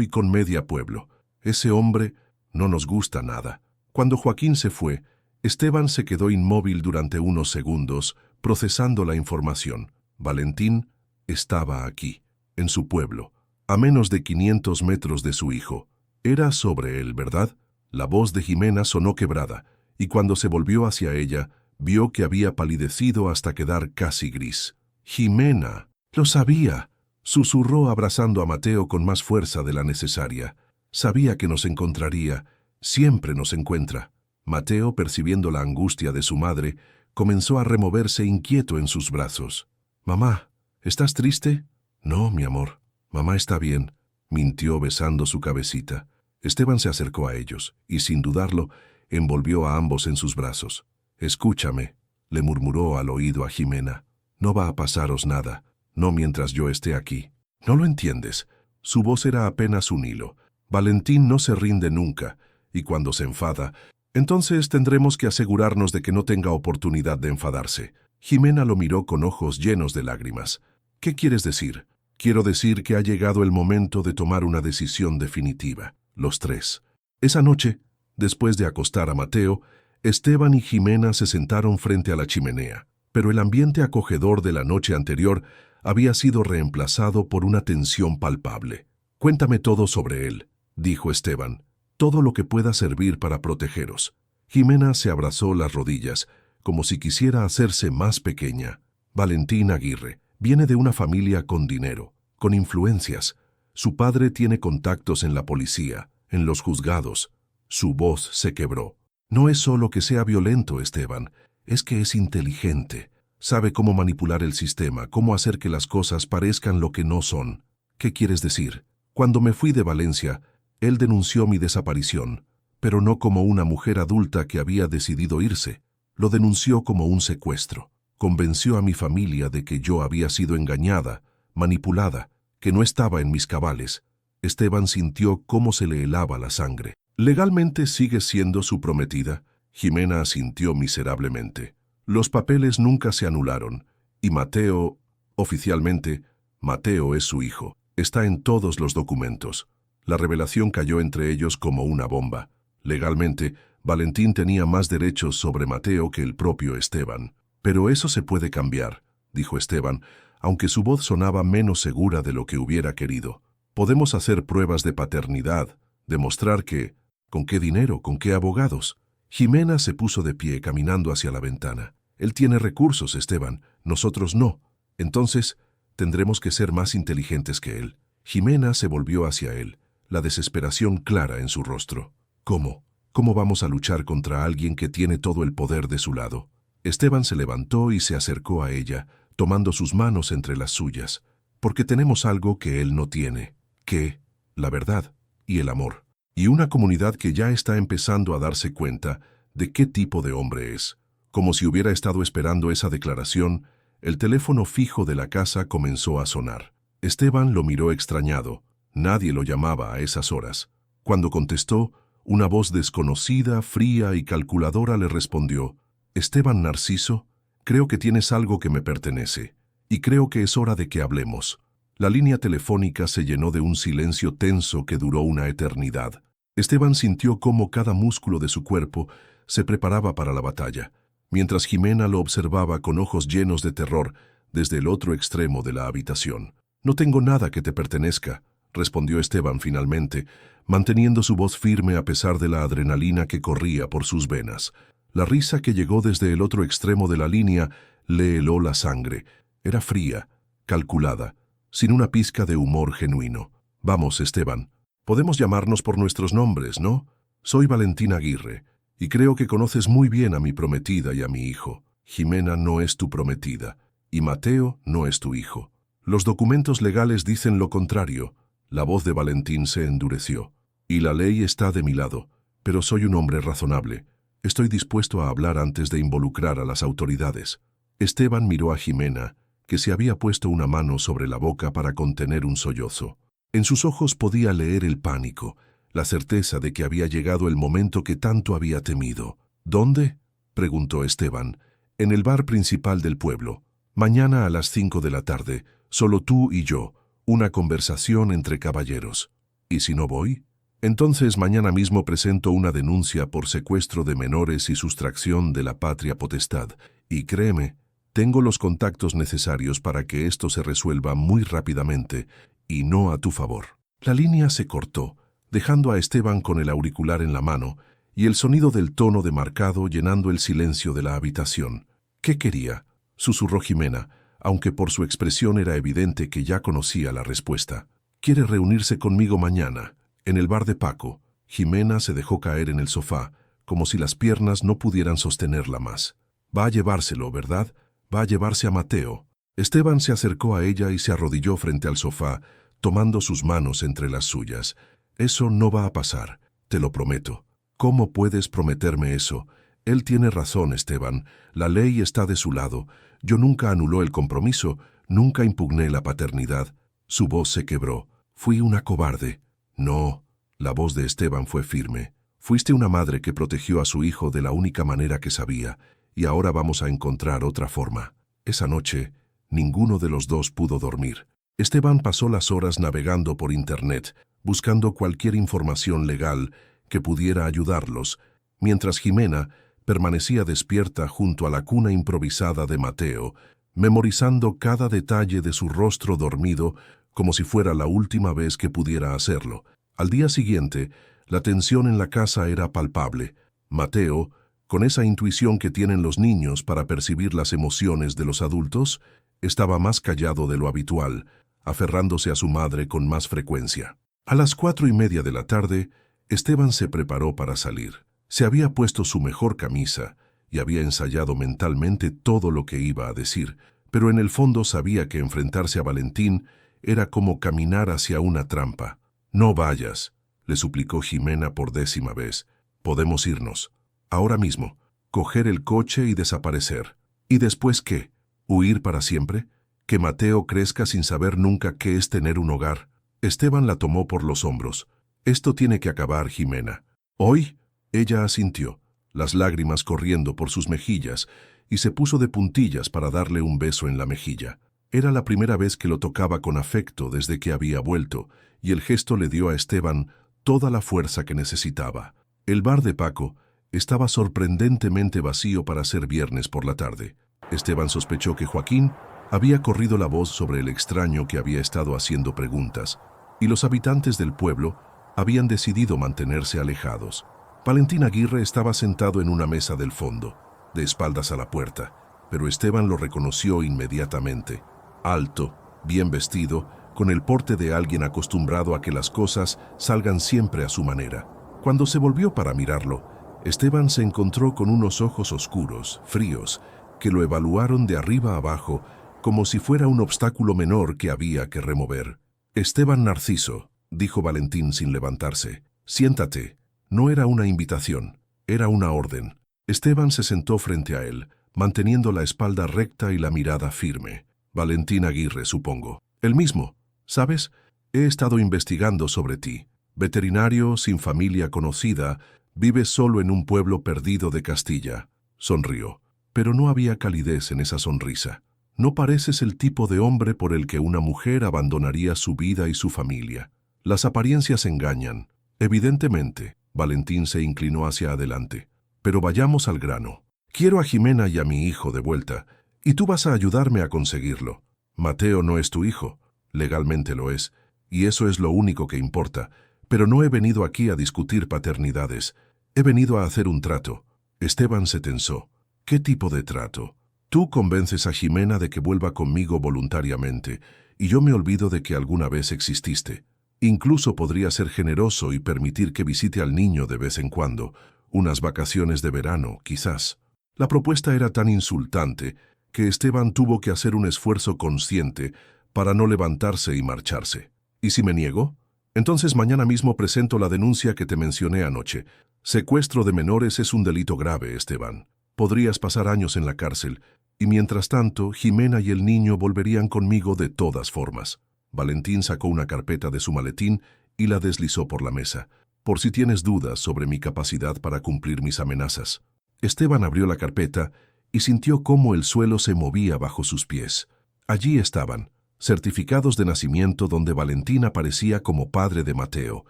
Speaker 1: y con media pueblo. Ese hombre no nos gusta nada». Cuando Joaquín se fue, Esteban se quedó inmóvil durante unos segundos, procesando la información. Valentín estaba aquí, en su pueblo, a menos de 500 metros de su hijo. Era sobre él, ¿verdad? La voz de Jimena sonó quebrada, y cuando se volvió hacia ella, vio que había palidecido hasta quedar casi gris. Jimena, lo sabía, susurró abrazando a Mateo con más fuerza de la necesaria. Sabía que nos encontraría, siempre nos encuentra. Mateo, percibiendo la angustia de su madre, comenzó a removerse inquieto en sus brazos. «Mamá, ¿estás triste?» «No, mi amor, mamá está bien», mintió besando su cabecita. Esteban se acercó a ellos y, sin dudarlo, envolvió a ambos en sus brazos. «Escúchame», le murmuró al oído a Jimena. «No va a pasaros nada, no mientras yo esté aquí». «¿No lo entiendes?» Su voz era apenas un hilo. Valentín no se rinde nunca, y cuando se enfada, entonces tendremos que asegurarnos de que no tenga oportunidad de enfadarse. Jimena lo miró con ojos llenos de lágrimas. «¿Qué quieres decir?» «Quiero decir que ha llegado el momento de tomar una decisión definitiva». Los tres. Esa noche, después de acostar a Mateo, Esteban y Jimena se sentaron frente a la chimenea, pero el ambiente acogedor de la noche anterior había sido reemplazado por una tensión palpable. «Cuéntame todo sobre él», dijo Esteban, «todo lo que pueda servir para protegeros». Jimena se abrazó las rodillas, como si quisiera hacerse más pequeña. «Valentín Aguirre viene de una familia con dinero, con influencias. Su padre tiene contactos en la policía, en los juzgados». Su voz se quebró. «No es solo que sea violento, Esteban, es que es inteligente. Sabe cómo manipular el sistema, cómo hacer que las cosas parezcan lo que no son». «¿Qué quieres decir?» «Cuando me fui de Valencia, él denunció mi desaparición, pero no como una mujer adulta que había decidido irse. Lo denunció como un secuestro. Convenció a mi familia de que yo había sido engañada, manipulada, que no estaba en mis cabales». Esteban sintió cómo se le helaba la sangre. «¿Legalmente sigues siendo su prometida?» Jimena asintió miserablemente. «Los papeles nunca se anularon, y Mateo, oficialmente, Mateo es su hijo. Está en todos los documentos». La revelación cayó entre ellos como una bomba. Legalmente, Valentín tenía más derechos sobre Mateo que el propio Esteban. «Pero eso se puede cambiar», dijo Esteban, aunque su voz sonaba menos segura de lo que hubiera querido. «Podemos hacer pruebas de paternidad, demostrar que... ¿Con qué dinero? ¿Con qué abogados?» Jimena se puso de pie caminando hacia la ventana. «Él tiene recursos, Esteban, nosotros no. Entonces, tendremos que ser más inteligentes que él». Jimena se volvió hacia él, la desesperación clara en su rostro. «¿Cómo? ¿Cómo vamos a luchar contra alguien que tiene todo el poder de su lado?» Esteban se levantó y se acercó a ella, tomando sus manos entre las suyas. «Porque tenemos algo que él no tiene. ¿Qué? La verdad y el amor. Y una comunidad que ya está empezando a darse cuenta de qué tipo de hombre es». Como si hubiera estado esperando esa declaración, el teléfono fijo de la casa comenzó a sonar. Esteban lo miró extrañado. Nadie lo llamaba a esas horas. Cuando contestó, una voz desconocida, fría y calculadora le respondió: «Esteban Narciso, creo que tienes algo que me pertenece, y creo que es hora de que hablemos». La línea telefónica se llenó de un silencio tenso que duró una eternidad. Esteban sintió cómo cada músculo de su cuerpo se preparaba para la batalla, mientras Jimena lo observaba con ojos llenos de terror desde el otro extremo de la habitación. «No tengo nada que te pertenezca», respondió Esteban finalmente, manteniendo su voz firme a pesar de la adrenalina que corría por sus venas. La risa que llegó desde el otro extremo de la línea le heló la sangre. Era fría, calculada, sin una pizca de humor genuino. «Vamos, Esteban, podemos llamarnos por nuestros nombres, ¿no? Soy Valentín Aguirre, y creo que conoces muy bien a mi prometida y a mi hijo. Jimena no es tu prometida, y Mateo no es tu hijo. Los documentos legales dicen lo contrario». La voz de Valentín se endureció. «Y la ley está de mi lado, pero soy un hombre razonable. Estoy dispuesto a hablar antes de involucrar a las autoridades». Esteban miró a Jimena, que se había puesto una mano sobre la boca para contener un sollozo. En sus ojos podía leer el pánico, la certeza de que había llegado el momento que tanto había temido. «¿Dónde?», preguntó Esteban. «En el bar principal del pueblo. Mañana a las 5 de la tarde, solo tú y yo, una conversación entre caballeros». «¿Y si no voy?». «Entonces mañana mismo presento una denuncia por secuestro de menores y sustracción de la patria potestad. Y créeme, tengo los contactos necesarios para que esto se resuelva muy rápidamente, y no a tu favor». La línea se cortó, dejando a Esteban con el auricular en la mano y el sonido del tono demarcado llenando el silencio de la habitación. «¿Qué quería?», susurró Jimena, aunque por su expresión era evidente que ya conocía la respuesta. «Quiere reunirse conmigo mañana, en el bar de Paco». Jimena se dejó caer en el sofá, como si las piernas no pudieran sostenerla más. «Va a llevárselo, ¿verdad? Va a llevarse a Mateo». Esteban se acercó a ella y se arrodilló frente al sofá, tomando sus manos entre las suyas. «Eso no va a pasar, te lo prometo». «¿Cómo puedes prometerme eso? Él tiene razón, Esteban. La ley está de su lado. Yo nunca anuló el compromiso, nunca impugné la paternidad». Su voz se quebró. «Fui una cobarde». «No». La voz de Esteban fue firme. «Fuiste una madre que protegió a su hijo de la única manera que sabía, y ahora vamos a encontrar otra forma». Esa noche, ninguno de los dos pudo dormir. Esteban pasó las horas navegando por Internet, buscando cualquier información legal que pudiera ayudarlos, mientras Jimena permanecía despierta junto a la cuna improvisada de Mateo, memorizando cada detalle de su rostro dormido como si fuera la última vez que pudiera hacerlo. Al día siguiente, la tensión en la casa era palpable. Mateo, con esa intuición que tienen los niños para percibir las emociones de los adultos, estaba más callado de lo habitual, aferrándose a su madre con más frecuencia. A las 4:30 de la tarde, Esteban se preparó para salir. Se había puesto su mejor camisa y había ensayado mentalmente todo lo que iba a decir, pero en el fondo sabía que enfrentarse a Valentín era como caminar hacia una trampa. «No vayas», le suplicó Jimena por 10ª vez. «Podemos irnos. Ahora mismo. Coger el coche y desaparecer». «¿Y después qué? ¿Huir para siempre? ¿Que Mateo crezca sin saber nunca qué es tener un hogar?» Esteban la tomó por los hombros. «Esto tiene que acabar, Jimena». «¿Hoy?» Ella asintió, las lágrimas corriendo por sus mejillas, y se puso de puntillas para darle un beso en la mejilla. Era la primera vez que lo tocaba con afecto desde que había vuelto, y el gesto le dio a Esteban toda la fuerza que necesitaba. El bar de Paco estaba sorprendentemente vacío para ser viernes por la tarde. Esteban sospechó que Joaquín había corrido la voz sobre el extraño que había estado haciendo preguntas, y los habitantes del pueblo habían decidido mantenerse alejados. Valentín Aguirre estaba sentado en una mesa del fondo, de espaldas a la puerta, pero Esteban lo reconoció inmediatamente. Alto, bien vestido, con el porte de alguien acostumbrado a que las cosas salgan siempre a su manera. Cuando se volvió para mirarlo, Esteban se encontró con unos ojos oscuros, fríos, que lo evaluaron de arriba a abajo como si fuera un obstáculo menor que había que remover. «Esteban Narciso», dijo Valentín sin levantarse. «Siéntate». No era una invitación, era una orden. Esteban se sentó frente a él, manteniendo la espalda recta y la mirada firme. «Valentín Aguirre, supongo». «El mismo. ¿Sabes? He estado investigando sobre ti. Veterinario, sin familia conocida, vives solo en un pueblo perdido de Castilla». Sonrió, pero no había calidez en esa sonrisa. «No pareces el tipo de hombre por el que una mujer abandonaría su vida y su familia. Las apariencias engañan. Evidentemente». Valentín se inclinó hacia adelante. «Pero vayamos al grano. Quiero a Jimena y a mi hijo de vuelta, y tú vas a ayudarme a conseguirlo. Mateo no es tu hijo, legalmente lo es, y eso es lo único que importa, pero no he venido aquí a discutir paternidades. He venido a hacer un trato». Esteban se tensó. «¿Qué tipo de trato?» «Tú convences a Jimena de que vuelva conmigo voluntariamente, y yo me olvido de que alguna vez exististe. Incluso podría ser generoso y permitir que visite al niño de vez en cuando, unas vacaciones de verano, quizás». La propuesta era tan insultante que Esteban tuvo que hacer un esfuerzo consciente para no levantarse y marcharse. «¿Y si me niego? Entonces mañana mismo presento la denuncia que te mencioné anoche. Secuestro de menores es un delito grave, Esteban. Podrías pasar años en la cárcel, y mientras tanto, Jimena y el niño volverían conmigo de todas formas». Valentín sacó una carpeta de su maletín y la deslizó por la mesa. «Por si tienes dudas sobre mi capacidad para cumplir mis amenazas». Esteban abrió la carpeta y sintió cómo el suelo se movía bajo sus pies. Allí estaban, certificados de nacimiento donde Valentín aparecía como padre de Mateo,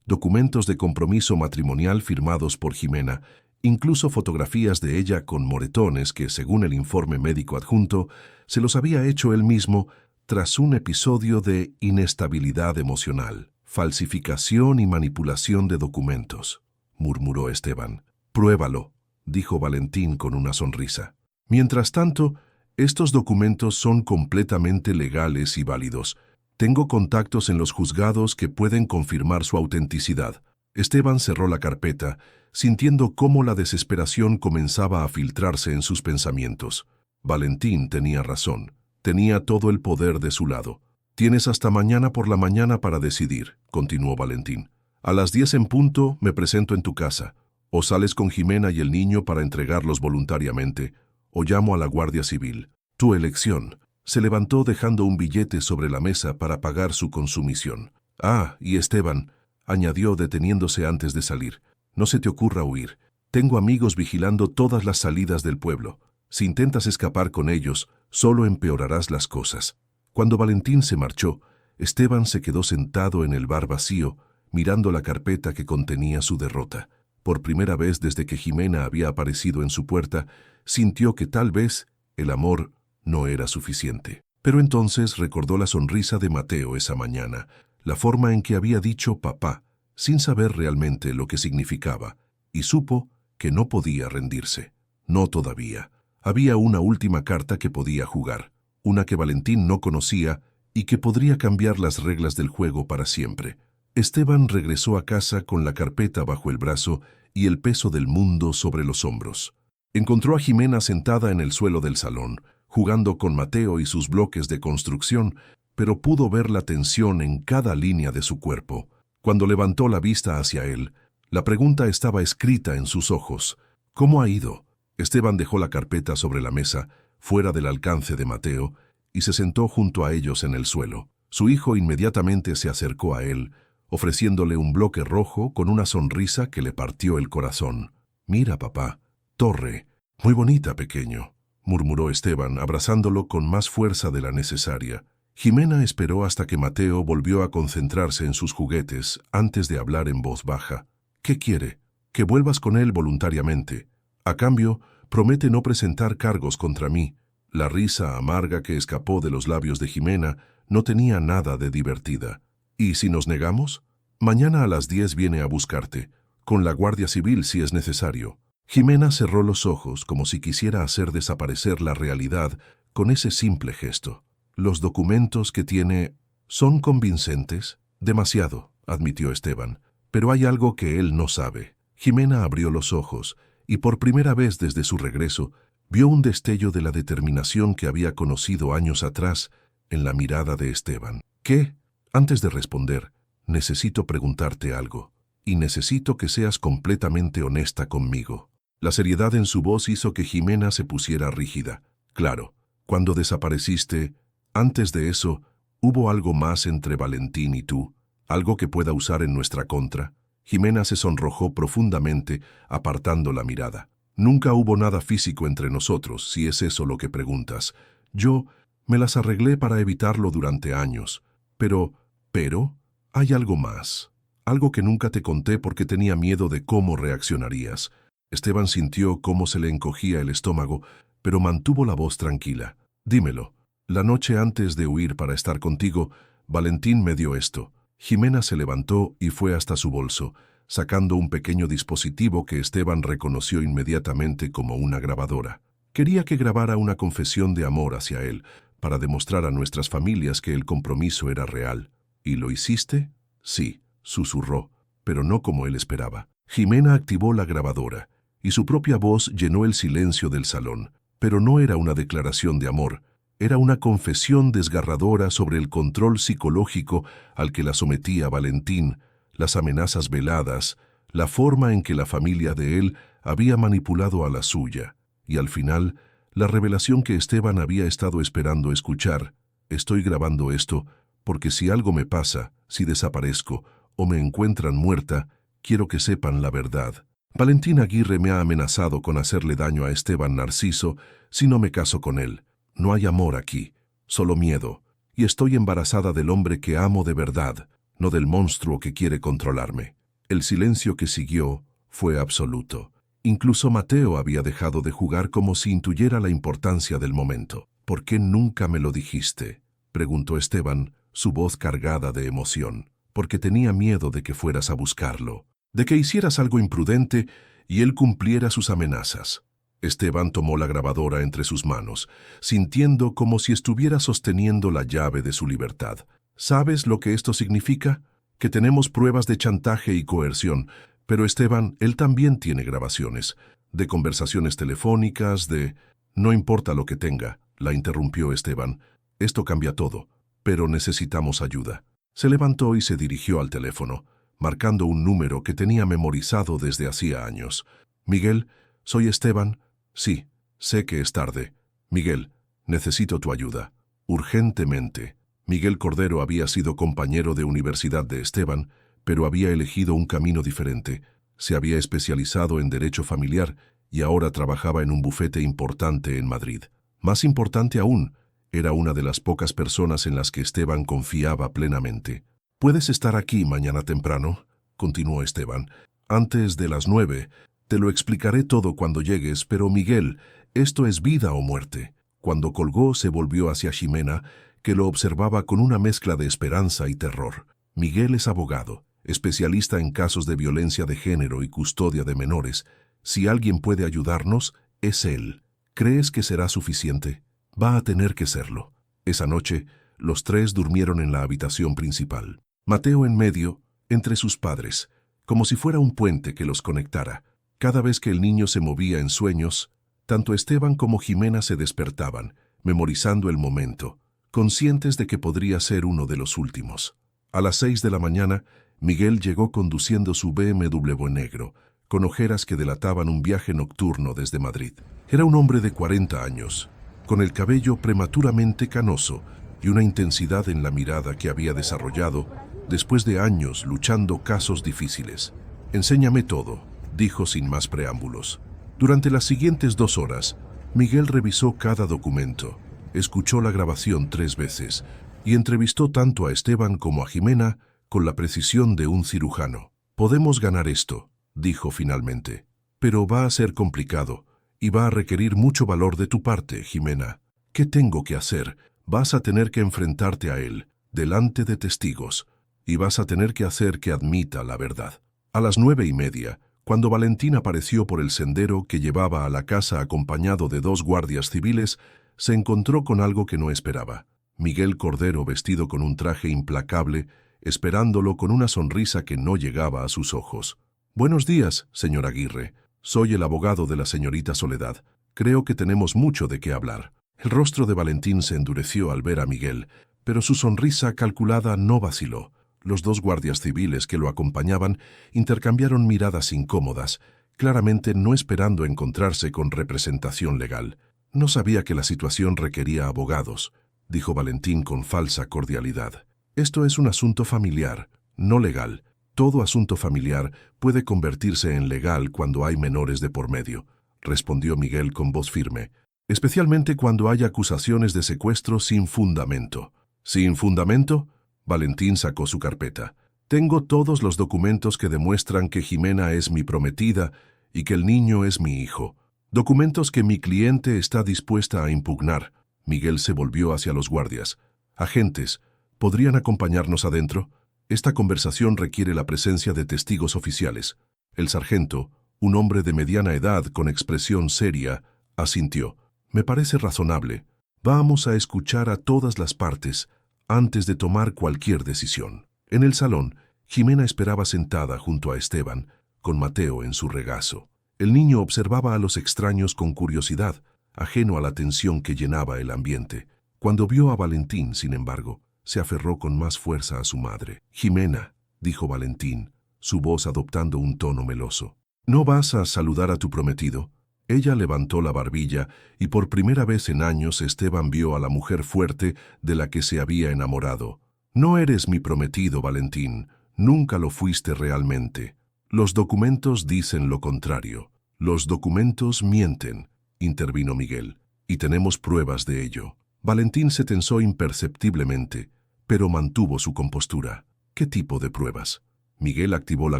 Speaker 1: documentos de compromiso matrimonial firmados por Jimena, incluso fotografías de ella con moretones que, según el informe médico adjunto, se los había hecho él mismo tras un episodio de inestabilidad emocional. «Falsificación y manipulación de documentos», murmuró Esteban. «Pruébalo», dijo Valentín con una sonrisa. Mientras tanto, Estos documentos son completamente legales y válidos. Tengo contactos en los juzgados que pueden confirmar su autenticidad. Esteban cerró la carpeta, sintiendo cómo la desesperación comenzaba a filtrarse en sus pensamientos. Valentín tenía razón. Tenía todo el poder de su lado. «Tienes hasta mañana por la mañana para decidir», continuó Valentín. «A las 10 en punto me presento en tu casa. O sales con Jimena y el niño para entregarlos voluntariamente, o llamo a la Guardia Civil. Tu elección». Se levantó dejando un billete sobre la mesa para pagar su consumición. «Ah, y Esteban», añadió deteniéndose antes de salir, «no se te ocurra huir. Tengo amigos vigilando todas las salidas del pueblo. Si intentas escapar con ellos, solo empeorarás las cosas». Cuando Valentín se marchó, Esteban se quedó sentado en el bar vacío, mirando la carpeta que contenía su derrota. Por primera vez desde que Jimena había aparecido en su puerta, sintió que tal vez el amor no era suficiente. Pero entonces recordó la sonrisa de Mateo esa mañana, la forma en que había dicho papá, sin saber realmente lo que significaba, y supo que no podía rendirse. No todavía. Había una última carta que podía jugar, una que Valentín no conocía y que podría cambiar las reglas del juego para siempre. Esteban regresó a casa con la carpeta bajo el brazo y el peso del mundo sobre los hombros. Encontró a Jimena sentada en el suelo del salón, jugando con Mateo y sus bloques de construcción, pero pudo ver la tensión en cada línea de su cuerpo. Cuando levantó la vista hacia él, la pregunta estaba escrita en sus ojos. «¿Cómo ha ido?». Esteban dejó la carpeta sobre la mesa, fuera del alcance de Mateo, y se sentó junto a ellos en el suelo. Su hijo inmediatamente se acercó a él, ofreciéndole un bloque rojo con una sonrisa que le partió el corazón. «Mira, papá, torre, muy bonita, pequeño», murmuró Esteban, abrazándolo con más fuerza de la necesaria. Jimena esperó hasta que Mateo volvió a concentrarse en sus juguetes antes de hablar en voz baja. «¿Qué quiere? Que vuelvas con él voluntariamente. A cambio, promete no presentar cargos contra mí». La risa amarga que escapó de los labios de Jimena no tenía nada de divertida. «¿Y si nos negamos? Mañana a las 10 viene a buscarte, con la Guardia Civil si es necesario». Jimena cerró los ojos como si quisiera hacer desaparecer la realidad con ese simple gesto. «Los documentos que tiene son convincentes». «Demasiado», admitió Esteban, «pero hay algo que él no sabe». Jimena abrió los ojos y por primera vez desde su regreso vio un destello de la determinación que había conocido años atrás en la mirada de Esteban. «¿Qué?». «Antes de responder, necesito preguntarte algo, y necesito que seas completamente honesta conmigo». La seriedad en su voz hizo que Jimena se pusiera rígida. «Claro, cuando desapareciste, antes de eso, ¿hubo algo más entre Valentín y tú? ¿Algo que pueda usar en nuestra contra?». Jimena se sonrojó profundamente, apartando la mirada. «Nunca hubo nada físico entre nosotros, si es eso lo que preguntas. Yo me las arreglé para evitarlo durante años. Pero hay algo más. Algo que nunca te conté porque tenía miedo de cómo reaccionarías». Esteban sintió cómo se le encogía el estómago, pero mantuvo la voz tranquila. «Dímelo. La noche antes de huir para estar contigo, Valentín me dio esto». Jimena se levantó y fue hasta su bolso, sacando un pequeño dispositivo que Esteban reconoció inmediatamente como una grabadora. Quería que grabara una confesión de amor hacia él, para demostrar a nuestras familias que el compromiso era real. «¿Y lo hiciste?». «Sí», susurró, pero no como él esperaba. Jimena activó la grabadora, y su propia voz llenó el silencio del salón. Pero no era una declaración de amor, era una confesión desgarradora sobre el control psicológico al que la sometía Valentín, las amenazas veladas, la forma en que la familia de él había manipulado a la suya, y al final, la revelación que Esteban había estado esperando escuchar. «Estoy grabando esto porque si algo me pasa, si desaparezco o me encuentran muerta, quiero que sepan la verdad. Valentín Aguirre me ha amenazado con hacerle daño a Esteban Narciso si no me caso con él. No hay amor aquí, solo miedo, y estoy embarazada del hombre que amo de verdad, no del monstruo que quiere controlarme». El silencio que siguió fue absoluto. Incluso Mateo había dejado de jugar como si intuyera la importancia del momento. «¿Por qué nunca me lo dijiste?», preguntó Esteban, su voz cargada de emoción. «Porque tenía miedo de que fueras a buscarlo, de que hicieras algo imprudente y él cumpliera sus amenazas». Esteban tomó la grabadora entre sus manos, sintiendo como si estuviera sosteniendo la llave de su libertad. ¿Sabes lo que esto significa? Que tenemos pruebas de chantaje y coerción, pero Esteban, él también tiene grabaciones, de conversaciones telefónicas, de... No importa lo que tenga, la interrumpió Esteban. Esto cambia todo, pero necesitamos ayuda. Se levantó y se dirigió al teléfono, marcando un número que tenía memorizado desde hacía años. Miguel, soy Esteban. Sí, sé que es tarde. Miguel, necesito tu ayuda. Urgentemente. Miguel Cordero había sido compañero de universidad de Esteban, pero había elegido un camino diferente. Se había especializado en derecho familiar y ahora trabajaba en un bufete importante en Madrid. Más importante aún, era una de las pocas personas en las que Esteban confiaba plenamente. «¿Puedes estar aquí mañana temprano?», continuó Esteban. «Antes de las 9. Te lo explicaré todo cuando llegues, pero Miguel, esto es vida o muerte». Cuando colgó, se volvió hacia Ximena, que lo observaba con una mezcla de esperanza y terror. Miguel es abogado, especialista en casos de violencia de género y custodia de menores. Si alguien puede ayudarnos, es él. ¿Crees que será suficiente? Va a tener que serlo. Esa noche, los tres durmieron en la habitación principal. Mateo en medio, entre sus padres, como si fuera un puente que los conectara. Cada vez que el niño se movía en sueños, tanto Esteban como Ximena se despertaban, memorizando el momento, conscientes de que podría ser uno de los últimos. A las 6 de la mañana, Miguel llegó conduciendo su BMW negro, con ojeras que delataban un viaje nocturno desde Madrid. Era un hombre de 40 años, con el cabello prematuramente canoso y una intensidad en la mirada que había desarrollado después de años luchando casos difíciles. «Enséñame todo», dijo sin más preámbulos. Durante las siguientes 2 horas, Miguel revisó cada documento, escuchó la grabación 3 veces y entrevistó tanto a Esteban como a Ximena con la precisión de un cirujano. «Podemos ganar esto», dijo finalmente, «pero va a ser complicado y va a requerir mucho valor de tu parte, Ximena. ¿Qué tengo que hacer? Vas a tener que enfrentarte a él, delante de testigos, y vas a tener que hacer que admita la verdad». A las 9:30, cuando Valentín apareció por el sendero que llevaba a la casa acompañado de 2 guardias civiles, se encontró con algo que no esperaba. Miguel Cordero, vestido con un traje implacable, esperándolo con una sonrisa que no llegaba a sus ojos. «Buenos días, señor Aguirre. Soy el abogado de la señorita Soledad. Creo que tenemos mucho de qué hablar». El rostro de Valentín se endureció al ver a Miguel, pero su sonrisa calculada no vaciló. Los 2 guardias civiles que lo acompañaban intercambiaron miradas incómodas, claramente no esperando encontrarse con representación legal. «No sabía que la situación requería abogados», dijo Valentín con falsa cordialidad. «Esto es un asunto familiar, no legal. Todo asunto familiar puede convertirse en legal cuando hay menores de por medio», respondió Miguel con voz firme, «especialmente cuando hay acusaciones de secuestro sin fundamento». «¿Sin fundamento?», Valentín sacó su carpeta. «Tengo todos los documentos que demuestran que Ximena es mi prometida y que el niño es mi hijo. Documentos que mi cliente está dispuesta a impugnar». Miguel se volvió hacia los guardias. «Agentes, ¿podrían acompañarnos adentro? Esta conversación requiere la presencia de testigos oficiales». El sargento, un hombre de mediana edad con expresión seria, asintió. «Me parece razonable. Vamos a escuchar a todas las partes antes de tomar cualquier decisión». En el salón, Ximena esperaba sentada junto a Esteban, con Mateo en su regazo. El niño observaba a los extraños con curiosidad, ajeno a la tensión que llenaba el ambiente. Cuando vio a Valentín, sin embargo, se aferró con más fuerza a su madre. «Ximena», dijo Valentín, su voz adoptando un tono meloso, «¿no vas a saludar a tu prometido?». Ella levantó la barbilla y por primera vez en años Esteban vio a la mujer fuerte de la que se había enamorado. «No eres mi prometido, Valentín. Nunca lo fuiste realmente. Los documentos dicen lo contrario». «Los documentos mienten», intervino Miguel, «y tenemos pruebas de ello». Valentín se tensó imperceptiblemente, pero mantuvo su compostura. «¿Qué tipo de pruebas?». Miguel activó la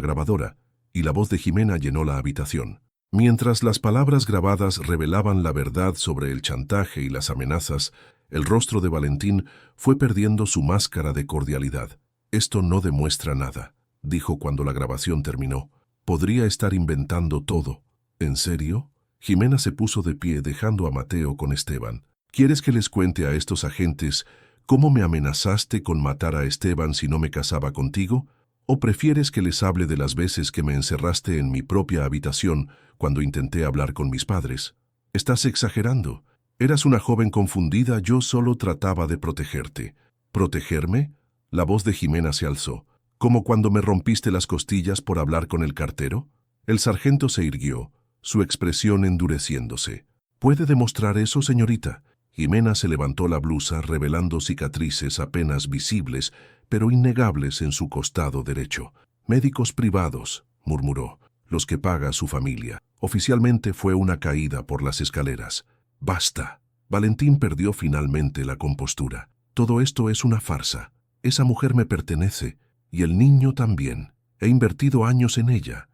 Speaker 1: grabadora, y la voz de Ximena llenó la habitación. Mientras las palabras grabadas revelaban la verdad sobre el chantaje y las amenazas, el rostro de Valentín fue perdiendo su máscara de cordialidad. «Esto no demuestra nada», dijo cuando la grabación terminó. «Podría estar inventando todo». «¿En serio?». Jimena se puso de pie dejando a Mateo con Esteban. ¿Quieres que les cuente a estos agentes cómo me amenazaste con matar a Esteban si no me casaba contigo? ¿O prefieres que les hable de las veces que me encerraste en mi propia habitación cuando intenté hablar con mis padres? Estás exagerando. Eras una joven confundida, yo solo trataba de protegerte. ¿Protegerme? La voz de Jimena se alzó. ¿Como cuando me rompiste las costillas por hablar con el cartero? El sargento se irguió, su expresión endureciéndose. ¿Puede demostrar eso, señorita? Jimena se levantó la blusa, revelando cicatrices apenas visibles, pero innegables en su costado derecho. «Médicos privados», murmuró, «los que paga su familia». Oficialmente fue una caída por las escaleras. «Basta». Valentín perdió finalmente la compostura. «Todo esto es una farsa. Esa mujer me pertenece, y el niño también. He invertido años en ella».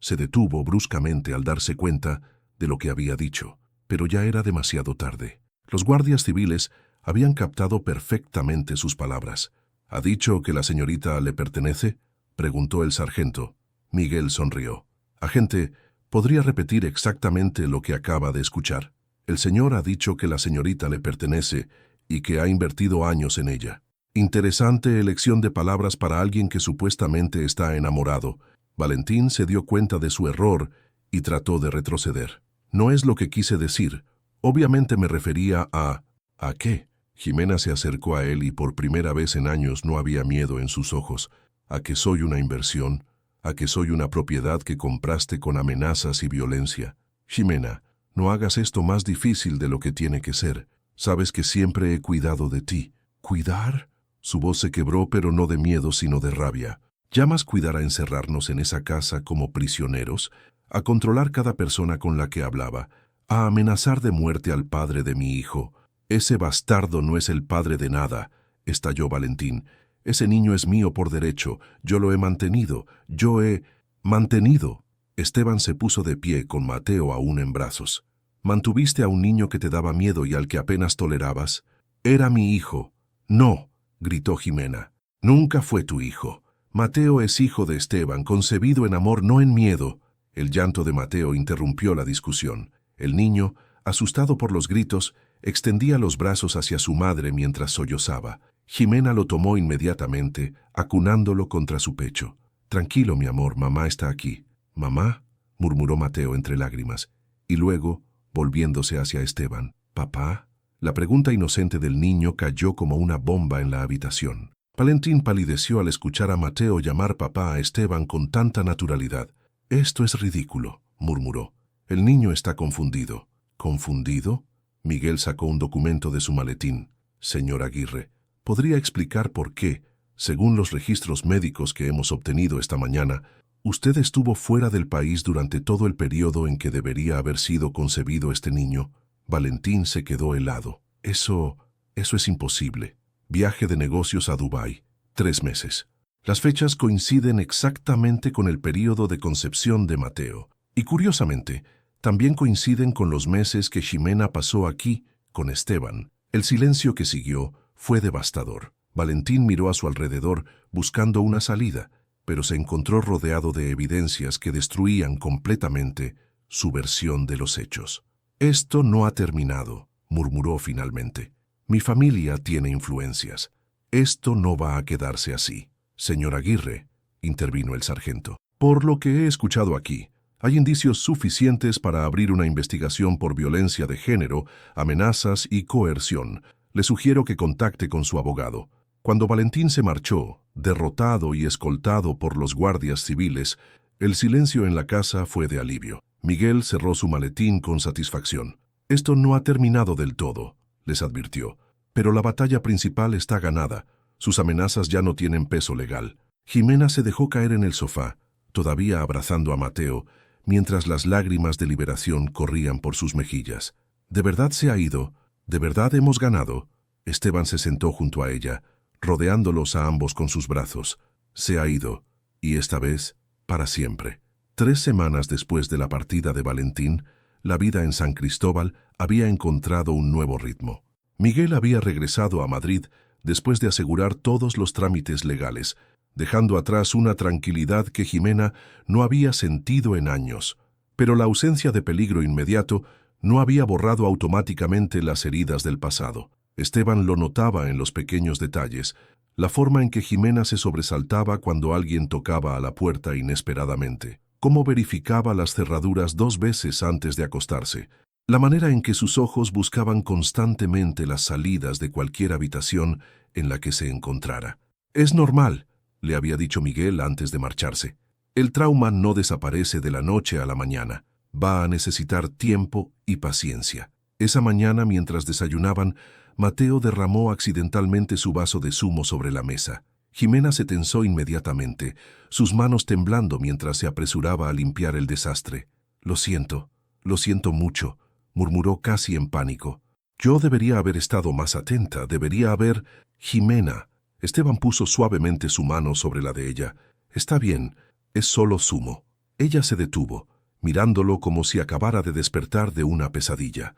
Speaker 1: Se detuvo bruscamente al darse cuenta de lo que había dicho, pero ya era demasiado tarde. Los guardias civiles habían captado perfectamente sus palabras. ¿Ha dicho que la señorita le pertenece?, preguntó el sargento. Miguel sonrió. «Agente, ¿podría repetir exactamente lo que acaba de escuchar? El señor ha dicho que la señorita le pertenece y que ha invertido años en ella». Interesante elección de palabras para alguien que supuestamente está enamorado. Valentín se dio cuenta de su error y trató de retroceder. «No es lo que quise decir. Obviamente me refería a... ¿A qué?». Jimena se acercó a él y por primera vez en años no había miedo en sus ojos. «¿A que soy una inversión? ¿A que soy una propiedad que compraste con amenazas y violencia? Jimena, no hagas esto más difícil de lo que tiene que ser. Sabes que siempre he cuidado de ti». «¿Cuidar?». Su voz se quebró, pero no de miedo sino de rabia. «¿Llamas cuidar a encerrarnos en esa casa como prisioneros? ¿A controlar cada persona con la que hablaba? ¿A amenazar de muerte al padre de mi hijo? Ese bastardo no es el padre de nada», estalló Valentín. «Ese niño es mío por derecho. Yo lo he mantenido. Yo he... mantenido». Esteban se puso de pie con Mateo aún en brazos. «¿Mantuviste a un niño que te daba miedo y al que apenas tolerabas? Era mi hijo». «No», gritó Jimena. «Nunca fue tu hijo. Mateo es hijo de Esteban, concebido en amor, no en miedo». El llanto de Mateo interrumpió la discusión. El niño, asustado por los gritos, extendía los brazos hacia su madre mientras sollozaba. Jimena lo tomó inmediatamente, acunándolo contra su pecho. «Tranquilo, mi amor, mamá está aquí». «¿Mamá?», murmuró Mateo entre lágrimas. Y luego, volviéndose hacia Esteban, «¿Papá?». La pregunta inocente del niño cayó como una bomba en la habitación. Valentín palideció al escuchar a Mateo llamar papá a Esteban con tanta naturalidad. «Esto es ridículo», murmuró. «El niño está confundido». «¿Confundido?». Miguel sacó un documento de su maletín. «Señor Aguirre, ¿podría explicar por qué, según los registros médicos que hemos obtenido esta mañana, usted estuvo fuera del país durante todo el periodo en que debería haber sido concebido este niño?» Valentín se quedó helado. Eso es imposible. Viaje de negocios a Dubái. 3 meses. Las fechas coinciden exactamente con el período de concepción de Mateo. Y curiosamente, también coinciden con los meses que Jimena pasó aquí con Esteban. El silencio que siguió fue devastador. Valentín miró a su alrededor buscando una salida, pero se encontró rodeado de evidencias que destruían completamente su versión de los hechos. «Esto no ha terminado», murmuró finalmente. «Mi familia tiene influencias. Esto no va a quedarse así». «Señor Aguirre», intervino el sargento, «por lo que he escuchado aquí, hay indicios suficientes para abrir una investigación por violencia de género, amenazas y coerción. Le sugiero que contacte con su abogado». Cuando Valentín se marchó, derrotado y escoltado por los guardias civiles, el silencio en la casa fue de alivio. Miguel cerró su maletín con satisfacción. «Esto no ha terminado del todo», les advirtió, «pero la batalla principal está ganada. Sus amenazas ya no tienen peso legal». Jimena se dejó caer en el sofá, todavía abrazando a Mateo, mientras las lágrimas de liberación corrían por sus mejillas. «¿De verdad se ha ido? ¿De verdad hemos ganado?». Esteban se sentó junto a ella, rodeándolos a ambos con sus brazos. «Se ha ido, y esta vez, para siempre». 3 semanas después de la partida de Valentín, la vida en San Cristóbal había encontrado un nuevo ritmo. Miguel había regresado a Madrid después de asegurar todos los trámites legales, dejando atrás una tranquilidad que Jimena no había sentido en años. Pero la ausencia de peligro inmediato no había borrado automáticamente las heridas del pasado. Esteban lo notaba en los pequeños detalles, la forma en que Jimena se sobresaltaba cuando alguien tocaba a la puerta inesperadamente, cómo verificaba las cerraduras 2 veces antes de acostarse, la manera en que sus ojos buscaban constantemente las salidas de cualquier habitación en la que se encontrara. «Es normal», le había dicho Miguel antes de marcharse. «El trauma no desaparece de la noche a la mañana. Va a necesitar tiempo y paciencia». Esa mañana, mientras desayunaban, Mateo derramó accidentalmente su vaso de zumo sobre la mesa. Jimena se tensó inmediatamente, sus manos temblando mientras se apresuraba a limpiar el desastre. lo siento mucho», murmuró casi en pánico. «Yo debería haber estado más atenta, debería haber...» «Jimena». Esteban puso suavemente su mano sobre la de ella. «Está bien, es solo zumo». Ella se detuvo, mirándolo como si acabara de despertar de una pesadilla.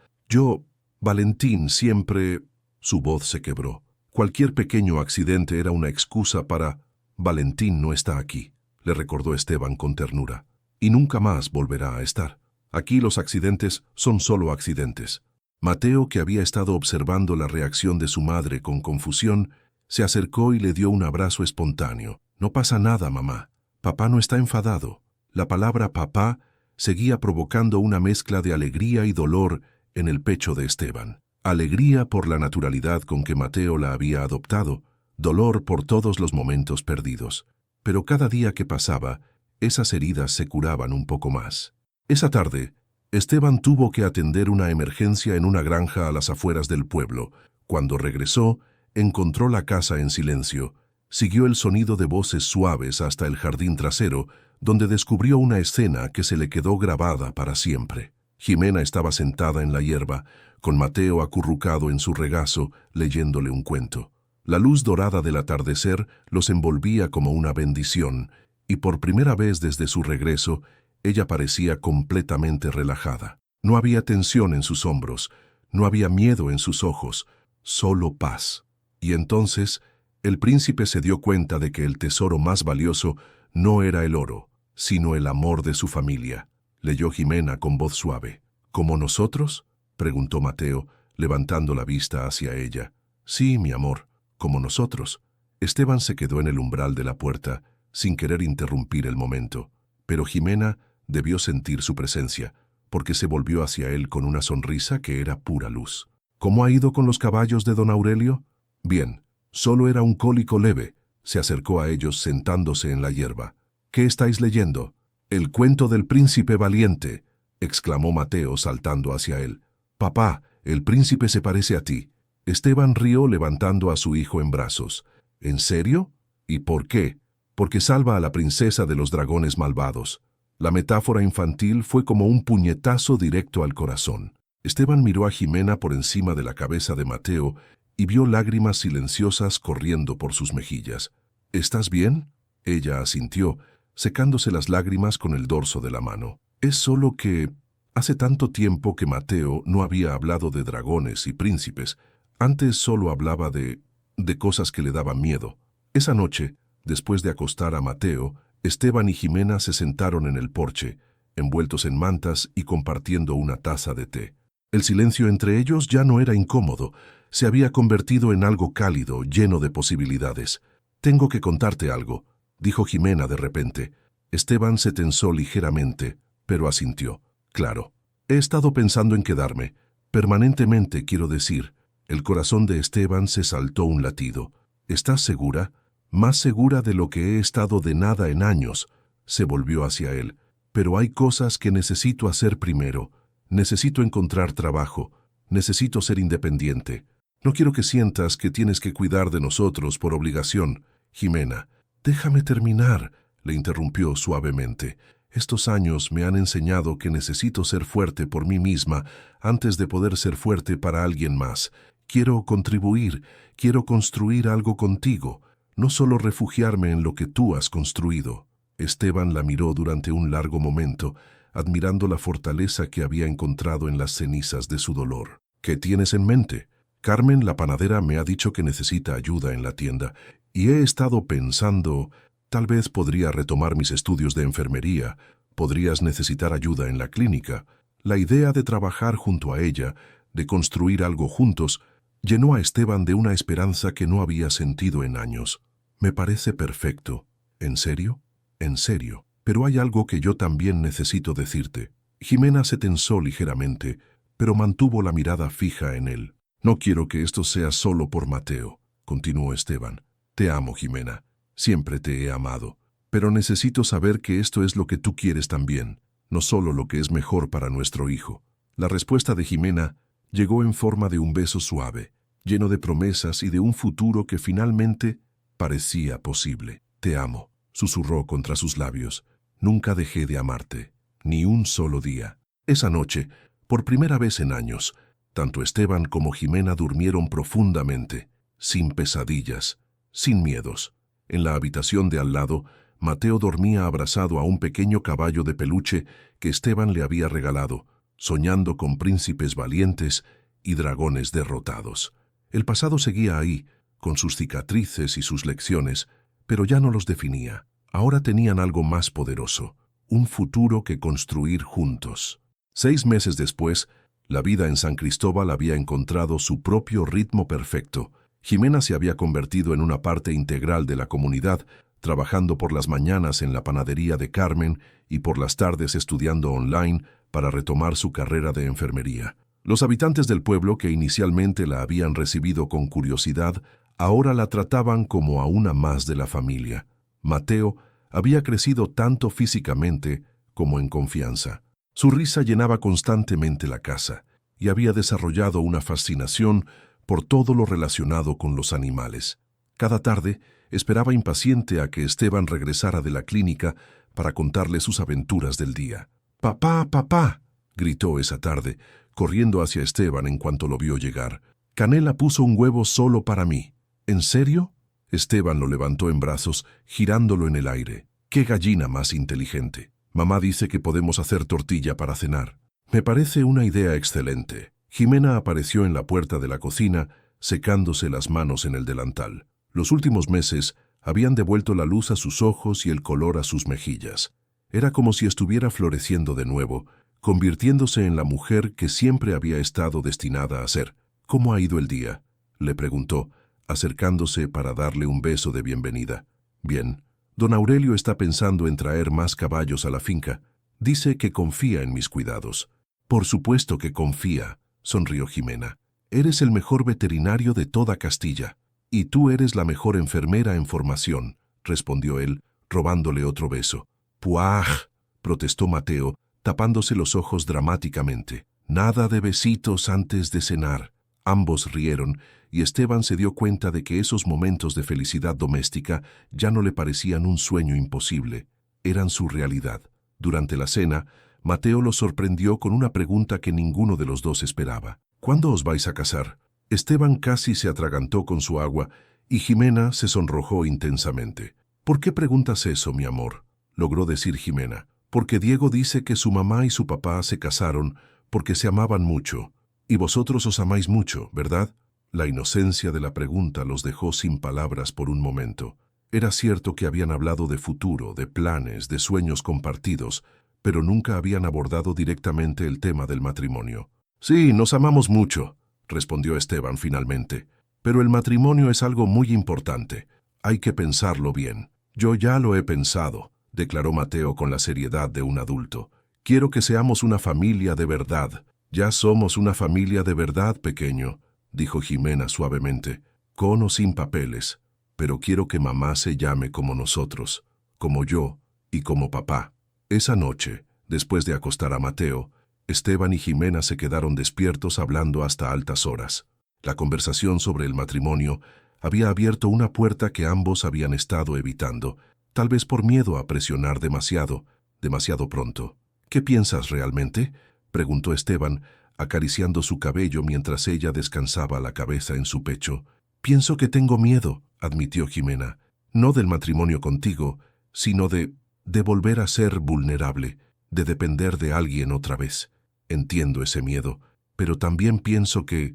Speaker 1: «Valentín siempre...» Su voz se quebró. Cualquier pequeño accidente era una excusa para... «Valentín no está aquí», le recordó Esteban con ternura. «Y nunca más volverá a estar. Aquí los accidentes son solo accidentes». Mateo, que había estado observando la reacción de su madre con confusión, se acercó y le dio un abrazo espontáneo. «No pasa nada, mamá. Papá no está enfadado». La palabra papá seguía provocando una mezcla de alegría y dolor en el pecho de Esteban. Alegría por la naturalidad con que Mateo la había adoptado, dolor por todos los momentos perdidos. Pero cada día que pasaba, esas heridas se curaban un poco más. Esa tarde, Esteban tuvo que atender una emergencia en una granja a las afueras del pueblo. Cuando regresó, encontró la casa en silencio. Siguió el sonido de voces suaves hasta el jardín trasero, donde descubrió una escena que se le quedó grabada para siempre. Jimena estaba sentada en la hierba, con Mateo acurrucado en su regazo, leyéndole un cuento. La luz dorada del atardecer los envolvía como una bendición, y por primera vez desde su regreso, ella parecía completamente relajada. No había tensión en sus hombros, no había miedo en sus ojos, solo paz. Y entonces, el príncipe se dio cuenta de que el tesoro más valioso no era el oro, sino el amor de su familia. Leyó Jimena con voz suave. «¿Como nosotros?», preguntó Mateo, levantando la vista hacia ella. «Sí, mi amor, como nosotros». Esteban se quedó en el umbral de la puerta, sin querer interrumpir el momento. Pero Jimena debió sentir su presencia, porque se volvió hacia él con una sonrisa que era pura luz. «¿Cómo ha ido con los caballos de don Aurelio?». «Bien, solo era un cólico leve». Se acercó a ellos sentándose en la hierba. «¿Qué estáis leyendo?». «El cuento del príncipe valiente», exclamó Mateo saltando hacia él. «Papá, el príncipe se parece a ti». Esteban rió levantando a su hijo en brazos. «¿En serio? ¿Y por qué?». «Porque salva a la princesa de los dragones malvados». La metáfora infantil fue como un puñetazo directo al corazón. Esteban miró a Jimena por encima de la cabeza de Mateo y vio lágrimas silenciosas corriendo por sus mejillas. «¿Estás bien?». Ella asintió, secándose las lágrimas con el dorso de la mano. «Es solo que... hace tanto tiempo que Mateo no había hablado de dragones y príncipes. Antes solo hablaba de cosas que le daban miedo». Esa noche, después de acostar a Mateo, Esteban y Jimena se sentaron en el porche, envueltos en mantas y compartiendo una taza de té. El silencio entre ellos ya no era incómodo, se había convertido en algo cálido, lleno de posibilidades. «Tengo que contarte algo», dijo Jimena de repente. Esteban se tensó ligeramente, pero asintió. «Claro. He estado pensando en quedarme. Permanentemente, quiero decir». El corazón de Esteban se saltó un latido. «¿Estás segura?». «Más segura de lo que he estado de nada en años». Se volvió hacia él. «Pero hay cosas que necesito hacer primero. Necesito encontrar trabajo. Necesito ser independiente. No quiero que sientas que tienes que cuidar de nosotros por obligación». «Jimena». «Déjame terminar», le interrumpió suavemente. «Estos años me han enseñado que necesito ser fuerte por mí misma antes de poder ser fuerte para alguien más. Quiero contribuir, quiero construir algo contigo, no solo refugiarme en lo que tú has construido». Esteban la miró durante un largo momento, admirando la fortaleza que había encontrado en las cenizas de su dolor. «¿Qué tienes en mente?». «Carmen, la panadera, me ha dicho que necesita ayuda en la tienda, y he estado pensando, tal vez podría retomar mis estudios de enfermería. Podrías necesitar ayuda en la clínica. La idea de trabajar junto a ella, de construir algo juntos, llenó a Esteban de una esperanza que no había sentido en años. Me parece perfecto. ¿En serio? En serio. Pero hay algo que yo también necesito decirte. Jimena se tensó ligeramente, pero mantuvo la mirada fija en él. No quiero que esto sea solo por Mateo, continuó Esteban. Te amo, Jimena. Siempre te he amado. Pero necesito saber que esto es lo que tú quieres también, no solo lo que es mejor para nuestro hijo. La respuesta de Jimena llegó en forma de un beso suave, lleno de promesas y de un futuro que finalmente parecía posible. Te amo, susurró contra sus labios. Nunca dejé de amarte, ni un solo día. Esa noche, por primera vez en años, tanto Esteban como Jimena durmieron profundamente, sin pesadillas, sin miedos. En la habitación de al lado, Mateo dormía abrazado a un pequeño caballo de peluche que Esteban le había regalado, soñando con príncipes valientes y dragones derrotados. El pasado seguía ahí, con sus cicatrices y sus lecciones, pero ya no los definía. Ahora tenían algo más poderoso, un futuro que construir juntos. 6 meses después, la vida en San Cristóbal había encontrado su propio ritmo perfecto. Jimena se había convertido en una parte integral de la comunidad, trabajando por las mañanas en la panadería de Carmen y por las tardes estudiando online para retomar su carrera de enfermería. Los habitantes del pueblo, que inicialmente la habían recibido con curiosidad, ahora la trataban como a una más de la familia. Mateo había crecido tanto físicamente como en confianza. Su risa llenaba constantemente la casa y había desarrollado una fascinación por todo lo relacionado con los animales. Cada tarde esperaba impaciente a que Esteban regresara de la clínica para contarle sus aventuras del día. «¡Papá, papá!», gritó esa tarde, corriendo hacia Esteban en cuanto lo vio llegar. «Canela puso un huevo solo para mí». «¿En serio?». Esteban lo levantó en brazos, girándolo en el aire. «¡Qué gallina más inteligente! Mamá dice que podemos hacer tortilla para cenar». «Me parece una idea excelente». Jimena apareció en la puerta de la cocina, secándose las manos en el delantal. Los últimos meses habían devuelto la luz a sus ojos y el color a sus mejillas. Era como si estuviera floreciendo de nuevo, convirtiéndose en la mujer que siempre había estado destinada a ser. «¿Cómo ha ido el día?», le preguntó, acercándose para darle un beso de bienvenida. «Bien. Don Aurelio está pensando en traer más caballos a la finca. Dice que confía en mis cuidados». «Por supuesto que confía», sonrió Jimena. «Eres el mejor veterinario de toda Castilla. Y tú eres la mejor enfermera en formación», respondió él, robándole otro beso. «¡Puaj!», protestó Mateo, tapándose los ojos dramáticamente. «Nada de besitos antes de cenar». Ambos rieron, y Esteban se dio cuenta de que esos momentos de felicidad doméstica ya no le parecían un sueño imposible, eran su realidad. Durante la cena, Mateo los sorprendió con una pregunta que ninguno de los dos esperaba. «¿Cuándo os vais a casar?». Esteban casi se atragantó con su agua, y Jimena se sonrojó intensamente. «¿Por qué preguntas eso, mi amor?», logró decir Jimena. «Porque Diego dice que su mamá y su papá se casaron porque se amaban mucho. Y vosotros os amáis mucho, ¿verdad?». La inocencia de la pregunta los dejó sin palabras por un momento. Era cierto que habían hablado de futuro, de planes, de sueños compartidos, pero nunca habían abordado directamente el tema del matrimonio. «Sí, nos amamos mucho», respondió Esteban finalmente. «Pero el matrimonio es algo muy importante. Hay que pensarlo bien». «Yo ya lo he pensado», declaró Mateo con la seriedad de un adulto. «Quiero que seamos una familia de verdad». «Ya somos una familia de verdad, pequeño», dijo Jimena suavemente, «con o sin papeles. Pero quiero que mamá se llame como nosotros, como yo y como papá». Esa noche, después de acostar a Mateo, Esteban y Jimena se quedaron despiertos hablando hasta altas horas. La conversación sobre el matrimonio había abierto una puerta que ambos habían estado evitando, tal vez por miedo a presionar demasiado pronto. «¿Qué piensas realmente?», preguntó Esteban, acariciando su cabello mientras ella descansaba la cabeza en su pecho. «Pienso que tengo miedo», admitió Jimena. «No del matrimonio contigo, sino de volver a ser vulnerable, de depender de alguien otra vez. Entiendo ese miedo, pero también pienso que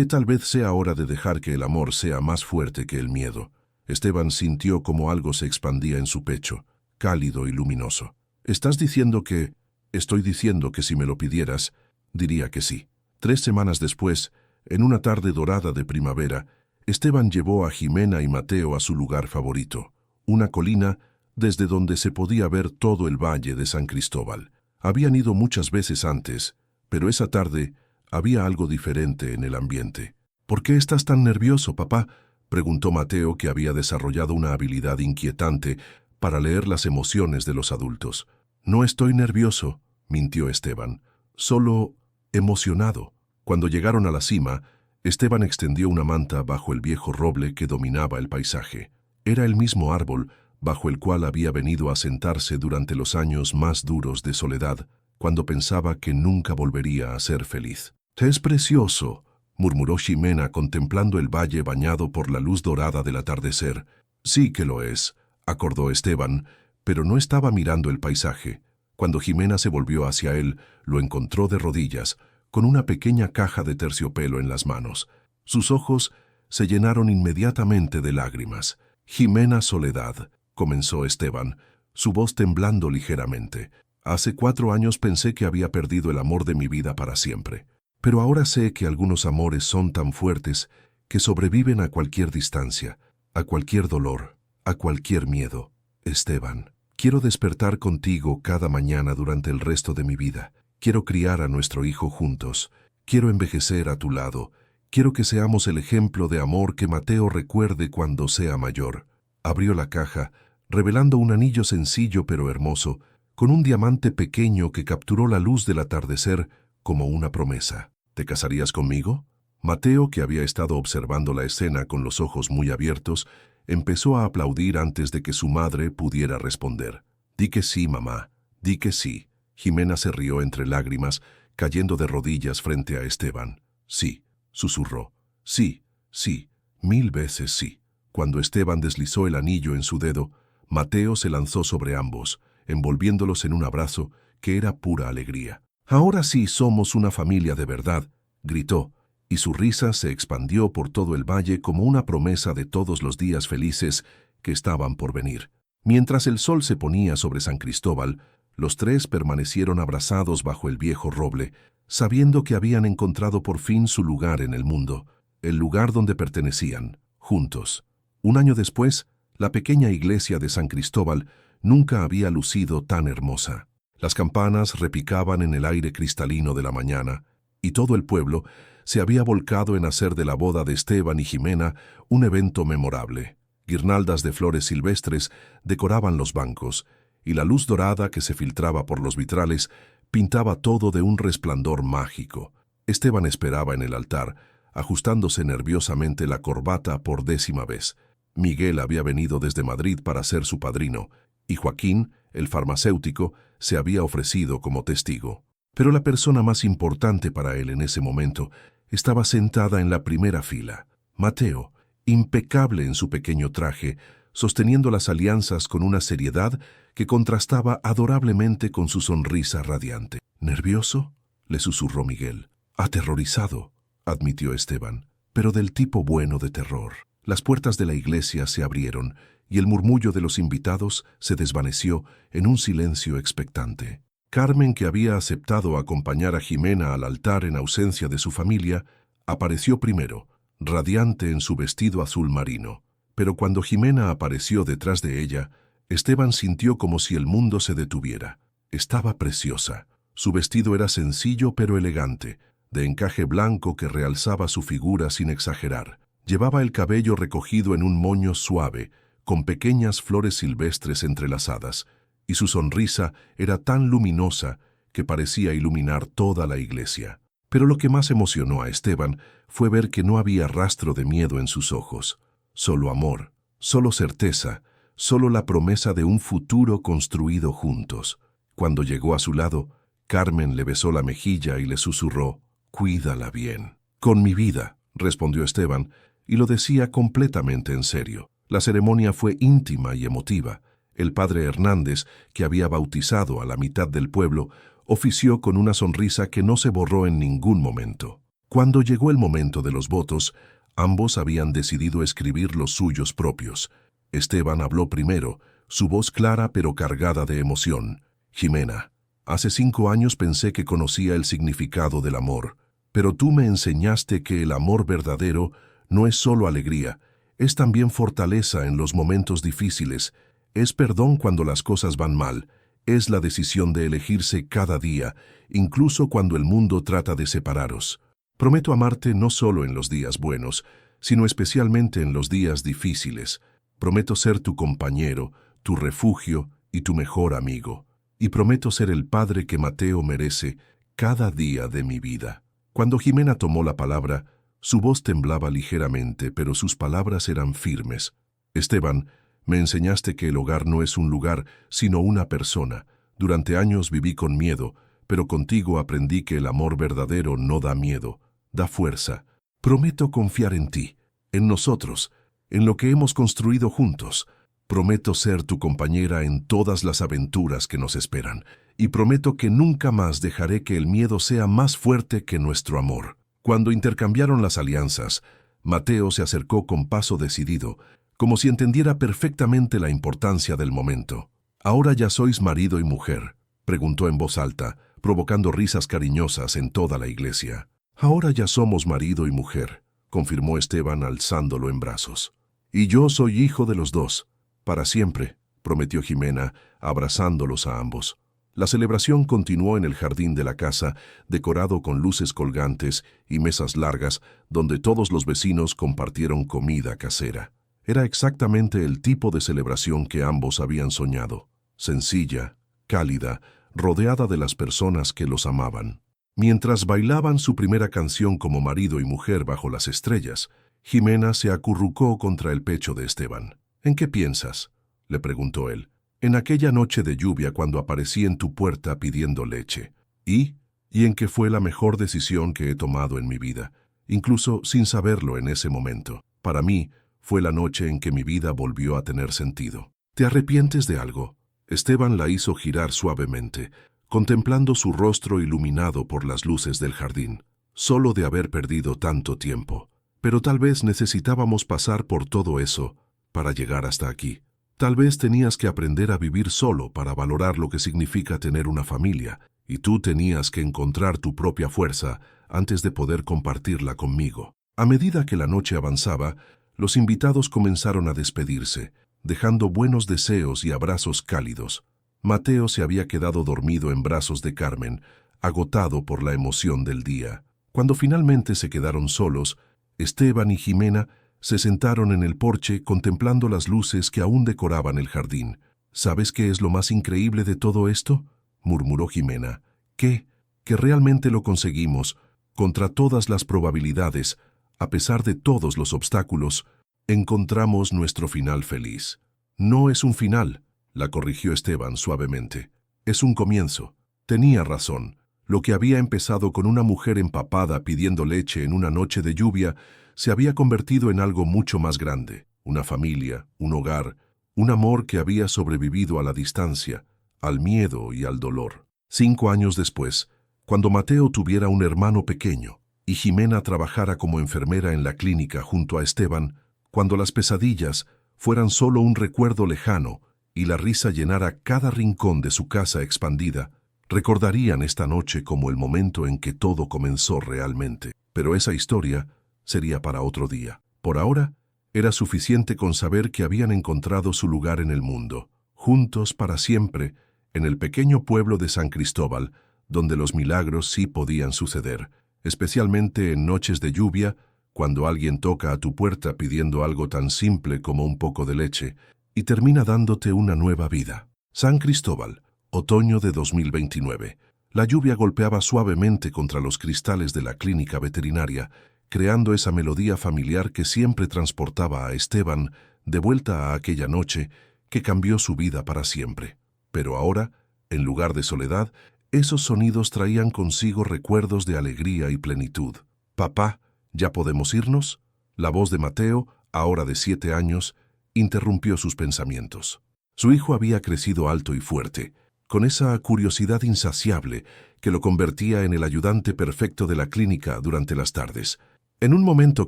Speaker 1: tal vez sea hora de dejar que el amor sea más fuerte que el miedo». Esteban sintió como algo se expandía en su pecho, cálido y luminoso. ¿Estás diciendo que...? Estoy diciendo que si me lo pidieras, diría que sí. 3 semanas después, en una tarde dorada de primavera, Esteban llevó a Jimena y Mateo a su lugar favorito, una colina desde donde se podía ver todo el valle de San Cristóbal. Habían ido muchas veces antes, pero esa tarde había algo diferente en el ambiente. ¿Por qué estás tan nervioso, papá?, preguntó Mateo, que había desarrollado una habilidad inquietante para leer las emociones de los adultos. No estoy nervioso, mintió Esteban, solo emocionado. Cuando llegaron a la cima, Esteban extendió una manta bajo el viejo roble que dominaba el paisaje. Era el mismo árbol bajo el cual había venido a sentarse durante los años más duros de soledad, cuando pensaba que nunca volvería a ser feliz. «Es precioso», murmuró Ximena contemplando el valle bañado por la luz dorada del atardecer. «Sí que lo es», acordó Esteban, pero no estaba mirando el paisaje. Cuando Ximena se volvió hacia él, lo encontró de rodillas, con una pequeña caja de terciopelo en las manos. Sus ojos se llenaron inmediatamente de lágrimas. «Ximena Soledad», comenzó Esteban, su voz temblando ligeramente. «Hace 4 años pensé que había perdido el amor de mi vida para siempre. Pero ahora sé que algunos amores son tan fuertes que sobreviven a cualquier distancia, a cualquier dolor, a cualquier miedo. Esteban, quiero despertar contigo cada mañana durante el resto de mi vida. Quiero criar a nuestro hijo juntos. Quiero envejecer a tu lado. Quiero que seamos el ejemplo de amor que Mateo recuerde cuando sea mayor». Abrió la caja, revelando un anillo sencillo pero hermoso, con un diamante pequeño que capturó la luz del atardecer como una promesa. «¿Te casarías conmigo?». Mateo, que había estado observando la escena con los ojos muy abiertos, empezó a aplaudir antes de que su madre pudiera responder. «Di que sí, mamá, di que sí». Ximena se rió entre lágrimas, cayendo de rodillas frente a Esteban. «Sí», susurró. «Sí, sí, 1000 veces sí». Cuando Esteban deslizó el anillo en su dedo, Mateo se lanzó sobre ambos, envolviéndolos en un abrazo que era pura alegría. «Ahora sí somos una familia de verdad», gritó, y su risa se expandió por todo el valle como una promesa de todos los días felices que estaban por venir. Mientras el sol se ponía sobre San Cristóbal, los 3 permanecieron abrazados bajo el viejo roble, sabiendo que habían encontrado por fin su lugar en el mundo, el lugar donde pertenecían, juntos. 1 año después, la pequeña iglesia de San Cristóbal nunca había lucido tan hermosa. Las campanas repicaban en el aire cristalino de la mañana, y todo el pueblo se había volcado en hacer de la boda de Esteban y Ximena un evento memorable. Guirnaldas de flores silvestres decoraban los bancos, y la luz dorada que se filtraba por los vitrales pintaba todo de un resplandor mágico. Esteban esperaba en el altar, ajustándose nerviosamente la corbata por 10ª vez. Miguel había venido desde Madrid para ser su padrino, y Joaquín, el farmacéutico, se había ofrecido como testigo. Pero la persona más importante para él en ese momento estaba sentada en la primera fila. Mateo, impecable en su pequeño traje, sosteniendo las alianzas con una seriedad que contrastaba adorablemente con su sonrisa radiante. «¿Nervioso?», le susurró Miguel. «Aterrorizado», admitió Esteban, «pero del tipo bueno de terror». Las puertas de la iglesia se abrieron y el murmullo de los invitados se desvaneció en un silencio expectante. Carmen, que había aceptado acompañar a Ximena al altar en ausencia de su familia, apareció primero, radiante en su vestido azul marino. Pero cuando Ximena apareció detrás de ella, Esteban sintió como si el mundo se detuviera. Estaba preciosa. Su vestido era sencillo pero elegante, de encaje blanco que realzaba su figura sin exagerar. Llevaba el cabello recogido en un moño suave, con pequeñas flores silvestres entrelazadas, y su sonrisa era tan luminosa que parecía iluminar toda la iglesia. Pero lo que más emocionó a Esteban fue ver que no había rastro de miedo en sus ojos. Solo amor, solo certeza, solo la promesa de un futuro construido juntos. Cuando llegó a su lado, Carmen le besó la mejilla y le susurró: «Cuídala bien». «Con mi vida», respondió Esteban, y lo decía completamente en serio. La ceremonia fue íntima y emotiva. El padre Hernández, que había bautizado a la mitad del pueblo, ofició con una sonrisa que no se borró en ningún momento. Cuando llegó el momento de los votos, ambos habían decidido escribir los suyos propios. Esteban habló primero, su voz clara pero cargada de emoción, Jimena, hace 5 años pensé que conocía el significado del amor, pero tú me enseñaste que el amor verdadero no es solo alegría, es también fortaleza en los momentos difíciles, es perdón cuando las cosas van mal, es la decisión de elegirse cada día, incluso cuando el mundo trata de separaros. Prometo amarte no solo en los días buenos, sino especialmente en los días difíciles. Prometo ser tu compañero, tu refugio y tu mejor amigo. Y prometo ser el padre que Mateo merece cada día de mi vida. Cuando Jimena tomó la palabra, su voz temblaba ligeramente, pero sus palabras eran firmes. Esteban, me enseñaste que el hogar no es un lugar, sino una persona. Durante años viví con miedo, pero contigo aprendí que el amor verdadero no da miedo, da fuerza. Prometo confiar en ti, en nosotros, en lo que hemos construido juntos. Prometo ser tu compañera en todas las aventuras que nos esperan, y prometo que nunca más dejaré que el miedo sea más fuerte que nuestro amor. Cuando intercambiaron las alianzas, Mateo se acercó con paso decidido, como si entendiera perfectamente la importancia del momento. «¿Ahora ya sois marido y mujer?», preguntó en voz alta, provocando risas cariñosas en toda la iglesia. «Ahora ya somos marido y mujer», confirmó Esteban alzándolo en brazos. «Y yo soy hijo de los dos, para siempre», prometió Jimena, abrazándolos a ambos. La celebración continuó en el jardín de la casa, decorado con luces colgantes y mesas largas, donde todos los vecinos compartieron comida casera. Era exactamente el tipo de celebración que ambos habían soñado, sencilla, cálida, rodeada de las personas que los amaban. Mientras bailaban su primera canción como marido y mujer bajo las estrellas, Jimena se acurrucó contra el pecho de Esteban. «¿En qué piensas?», le preguntó él. «En aquella noche de lluvia cuando aparecí en tu puerta pidiendo leche. Y en que fue la mejor decisión que he tomado en mi vida, incluso sin saberlo en ese momento. Para mí, fue la noche en que mi vida volvió a tener sentido». «¿Te arrepientes de algo?». Esteban la hizo girar suavemente, contemplando su rostro iluminado por las luces del jardín. «Solo de haber perdido tanto tiempo. Pero tal vez necesitábamos pasar por todo eso para llegar hasta aquí. Tal vez tenías que aprender a vivir solo para valorar lo que significa tener una familia, y tú tenías que encontrar tu propia fuerza antes de poder compartirla conmigo». A medida que la noche avanzaba, los invitados comenzaron a despedirse, dejando buenos deseos y abrazos cálidos. Mateo se había quedado dormido en brazos de Carmen, agotado por la emoción del día. Cuando finalmente se quedaron solos, Esteban y Jimena se sentaron en el porche contemplando las luces que aún decoraban el jardín. «¿Sabes qué es lo más increíble de todo esto?», murmuró Jimena. «Que realmente lo conseguimos, contra todas las probabilidades, a pesar de todos los obstáculos, encontramos nuestro final feliz». «No es un final», la corrigió Esteban suavemente. «Es un comienzo». Tenía razón. Lo que había empezado con una mujer empapada pidiendo leche en una noche de lluvia se había convertido en algo mucho más grande. Una familia, un hogar, un amor que había sobrevivido a la distancia, al miedo y al dolor. 5 años después, cuando Mateo tuviera un hermano pequeño y Jimena trabajara como enfermera en la clínica junto a Esteban, cuando las pesadillas fueran solo un recuerdo lejano y la risa llenara cada rincón de su casa expandida, recordarían esta noche como el momento en que todo comenzó realmente. Pero esa historia sería para otro día. Por ahora, era suficiente con saber que habían encontrado su lugar en el mundo, juntos para siempre, en el pequeño pueblo de San Cristóbal, donde los milagros sí podían suceder, especialmente en noches de lluvia, cuando alguien toca a tu puerta pidiendo algo tan simple como un poco de leche, y termina dándote una nueva vida. San Cristóbal, otoño de 2029. La lluvia golpeaba suavemente contra los cristales de la clínica veterinaria, creando esa melodía familiar que siempre transportaba a Esteban de vuelta a aquella noche que cambió su vida para siempre. Pero ahora, en lugar de soledad, esos sonidos traían consigo recuerdos de alegría y plenitud. «Papá, ¿ya podemos irnos?». La voz de Mateo, ahora de 7 años, interrumpió sus pensamientos. Su hijo había crecido alto y fuerte, con esa curiosidad insaciable que lo convertía en el ayudante perfecto de la clínica durante las tardes. «En un momento,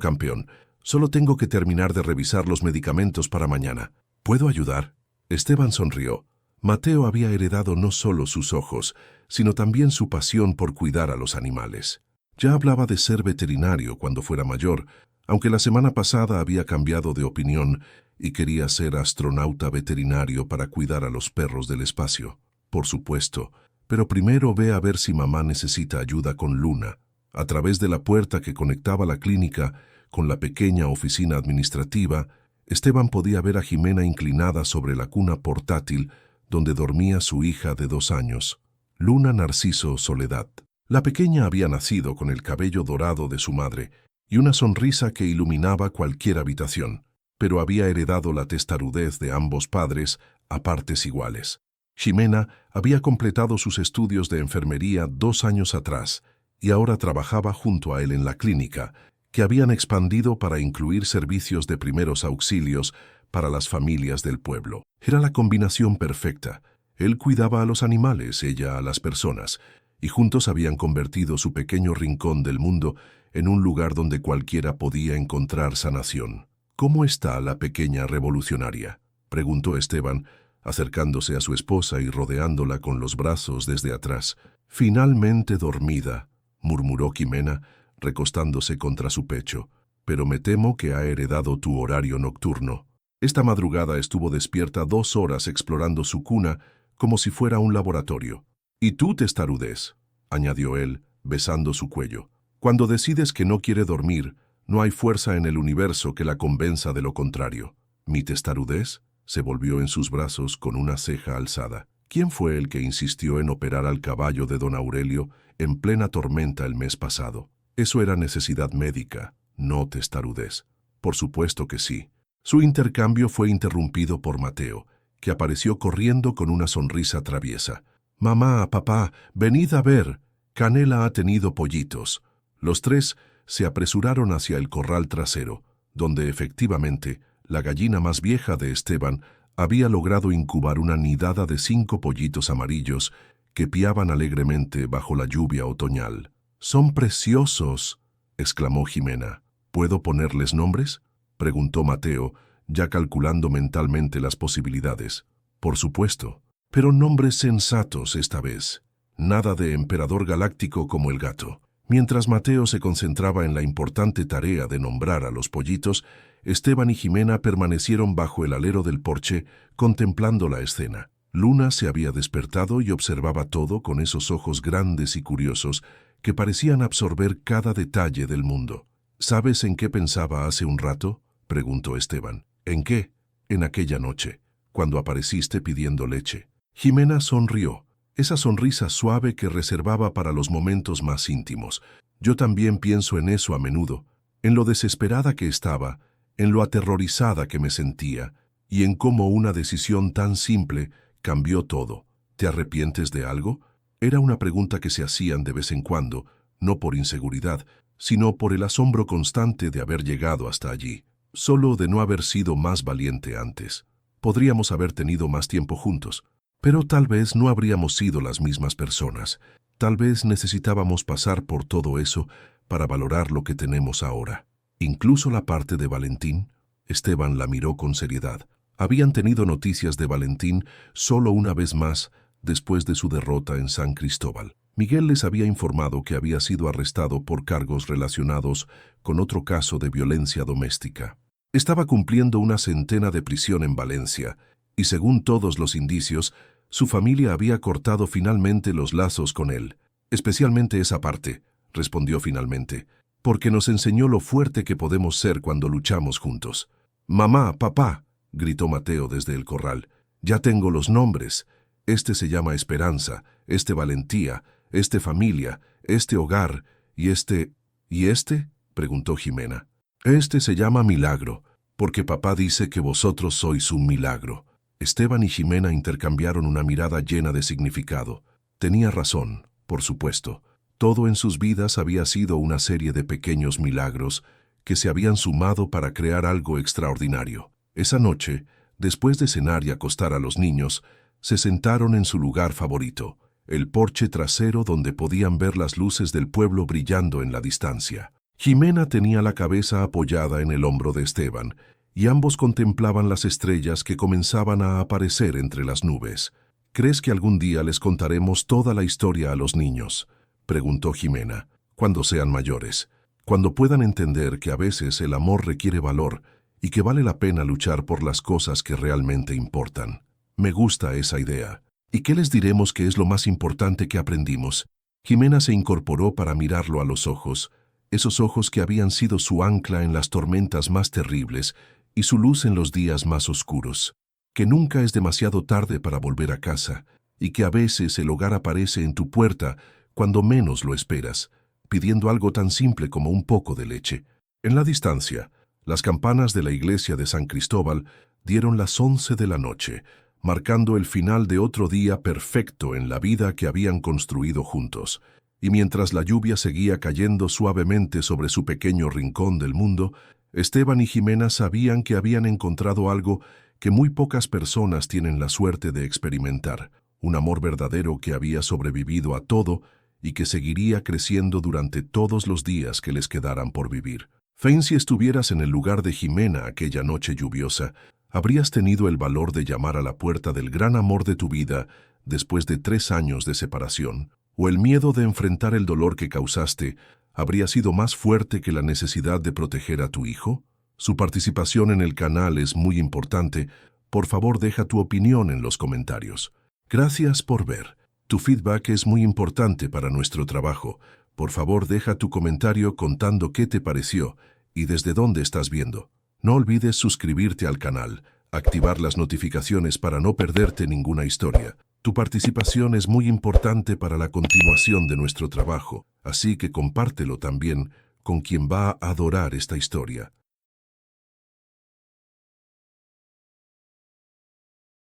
Speaker 1: campeón. Solo tengo que terminar de revisar los medicamentos para mañana. ¿Puedo ayudar?». Esteban sonrió. Mateo había heredado no solo sus ojos, sino también su pasión por cuidar a los animales. Ya hablaba de ser veterinario cuando fuera mayor, aunque la semana pasada había cambiado de opinión y quería ser astronauta veterinario para cuidar a los perros del espacio. Por supuesto, pero primero ve a ver si mamá necesita ayuda con Luna. A través de la puerta que conectaba la clínica con la pequeña oficina administrativa, Esteban podía ver a Jimena inclinada sobre la cuna portátil donde dormía su hija de 2 años, Luna Narciso Soledad. La pequeña había nacido con el cabello dorado de su madre y una sonrisa que iluminaba cualquier habitación, pero había heredado la testarudez de ambos padres a partes iguales. Jimena había completado sus estudios de enfermería 2 años atrás y ahora trabajaba junto a él en la clínica, que habían expandido para incluir servicios de primeros auxilios para las familias del pueblo. Era la combinación perfecta. Él cuidaba a los animales, ella a las personas, y juntos habían convertido su pequeño rincón del mundo en un lugar donde cualquiera podía encontrar sanación. ¿Cómo está la pequeña revolucionaria?, preguntó Esteban, acercándose a su esposa y rodeándola con los brazos desde atrás. Finalmente dormida, murmuró Jimena, recostándose contra su pecho, pero me temo que ha heredado tu horario nocturno. Esta madrugada estuvo despierta 2 horas explorando su cuna como si fuera un laboratorio. Y tú, testarudez, añadió él, besando su cuello. Cuando decides que no quiere dormir, no hay fuerza en el universo que la convenza de lo contrario. ¿Mi testarudez? Se volvió en sus brazos con una ceja alzada. ¿Quién fue el que insistió en operar al caballo de don Aurelio en plena tormenta el mes pasado? Eso era necesidad médica, no testarudez. Por supuesto que sí. Su intercambio fue interrumpido por Mateo, que apareció corriendo con una sonrisa traviesa. «Mamá, papá, venid a ver. Canela ha tenido pollitos». Los 3 se apresuraron hacia el corral trasero, donde efectivamente la gallina más vieja de Esteban había logrado incubar una nidada de 5 pollitos amarillos que piaban alegremente bajo la lluvia otoñal. «¡Son preciosos!», exclamó Jimena. «¿Puedo ponerles nombres?», preguntó Mateo, ya calculando mentalmente las posibilidades. «Por supuesto, pero nombres sensatos esta vez. Nada de emperador galáctico como el gato». Mientras Mateo se concentraba en la importante tarea de nombrar a los pollitos, Esteban y Jimena permanecieron bajo el alero del porche, contemplando la escena. Luna se había despertado y observaba todo con esos ojos grandes y curiosos que parecían absorber cada detalle del mundo. «¿Sabes en qué pensaba hace un rato?», preguntó Esteban. «¿En qué?». «En aquella noche, cuando apareciste pidiendo leche». Jimena sonrió, esa sonrisa suave que reservaba para los momentos más íntimos. «Yo también pienso en eso a menudo, en lo desesperada que estaba, en lo aterrorizada que me sentía, y en cómo una decisión tan simple cambió todo. ¿Te arrepientes de algo?». Era una pregunta que se hacían de vez en cuando, no por inseguridad, sino por el asombro constante de haber llegado hasta allí. Solo de no haber sido más valiente antes. Podríamos haber tenido más tiempo juntos, pero tal vez no habríamos sido las mismas personas. Tal vez necesitábamos pasar por todo eso para valorar lo que tenemos ahora. Incluso la parte de Valentín. Esteban la miró con seriedad. Habían tenido noticias de Valentín solo una vez más después de su derrota en San Cristóbal. Miguel les había informado que había sido arrestado por cargos relacionados con otro caso de violencia doméstica. Estaba cumpliendo una centena de prisión en Valencia, y según todos los indicios, su familia había cortado finalmente los lazos con él. «Especialmente esa parte», respondió finalmente, «porque nos enseñó lo fuerte que podemos ser cuando luchamos juntos». «Mamá, papá», gritó Mateo desde el corral, «ya tengo los nombres. Este se llama Esperanza, este Valentía, este Familia, este Hogar, y este... ¿Y este?», preguntó Jimena. «Este se llama Milagro, porque papá dice que vosotros sois un milagro». Esteban y Jimena intercambiaron una mirada llena de significado. Tenía razón, por supuesto. Todo en sus vidas había sido una serie de pequeños milagros que se habían sumado para crear algo extraordinario. Esa noche, después de cenar y acostar a los niños, se sentaron en su lugar favorito, el porche trasero donde podían ver las luces del pueblo brillando en la distancia. Jimena tenía la cabeza apoyada en el hombro de Esteban, y ambos contemplaban las estrellas que comenzaban a aparecer entre las nubes. ¿Crees que algún día les contaremos toda la historia a los niños?, preguntó Jimena. Cuando sean mayores, cuando puedan entender que a veces el amor requiere valor y que vale la pena luchar por las cosas que realmente importan. Me gusta esa idea. ¿Y qué les diremos que es lo más importante que aprendimos? Jimena se incorporó para mirarlo a los ojos, esos ojos que habían sido su ancla en las tormentas más terribles y su luz en los días más oscuros. Que nunca es demasiado tarde para volver a casa, y que a veces el hogar aparece en tu puerta cuando menos lo esperas, pidiendo algo tan simple como un poco de leche. En la distancia, las campanas de la iglesia de San Cristóbal dieron las 11 de la noche, marcando el final de otro día perfecto en la vida que habían construido juntos. Y mientras la lluvia seguía cayendo suavemente sobre su pequeño rincón del mundo, Esteban y Jimena sabían que habían encontrado algo que muy pocas personas tienen la suerte de experimentar, un amor verdadero que había sobrevivido a todo y que seguiría creciendo durante todos los días que les quedaran por vivir. Fain, si estuvieras en el lugar de Jimena aquella noche lluviosa, habrías tenido el valor de llamar a la puerta del gran amor de tu vida después de 3 años de separación, o el miedo de enfrentar el dolor que causaste habría sido más fuerte que la necesidad de proteger a tu hijo. Su participación en el canal es muy importante. Por favor, deja tu opinión en los comentarios. Gracias por ver. Tu feedback es muy importante para nuestro trabajo. Por favor, deja tu comentario contando qué te pareció y desde dónde estás viendo. No olvides suscribirte al canal, activar las notificaciones para no perderte ninguna historia. Tu participación es muy importante para la continuación de nuestro trabajo, así que compártelo también con quien va a adorar esta historia.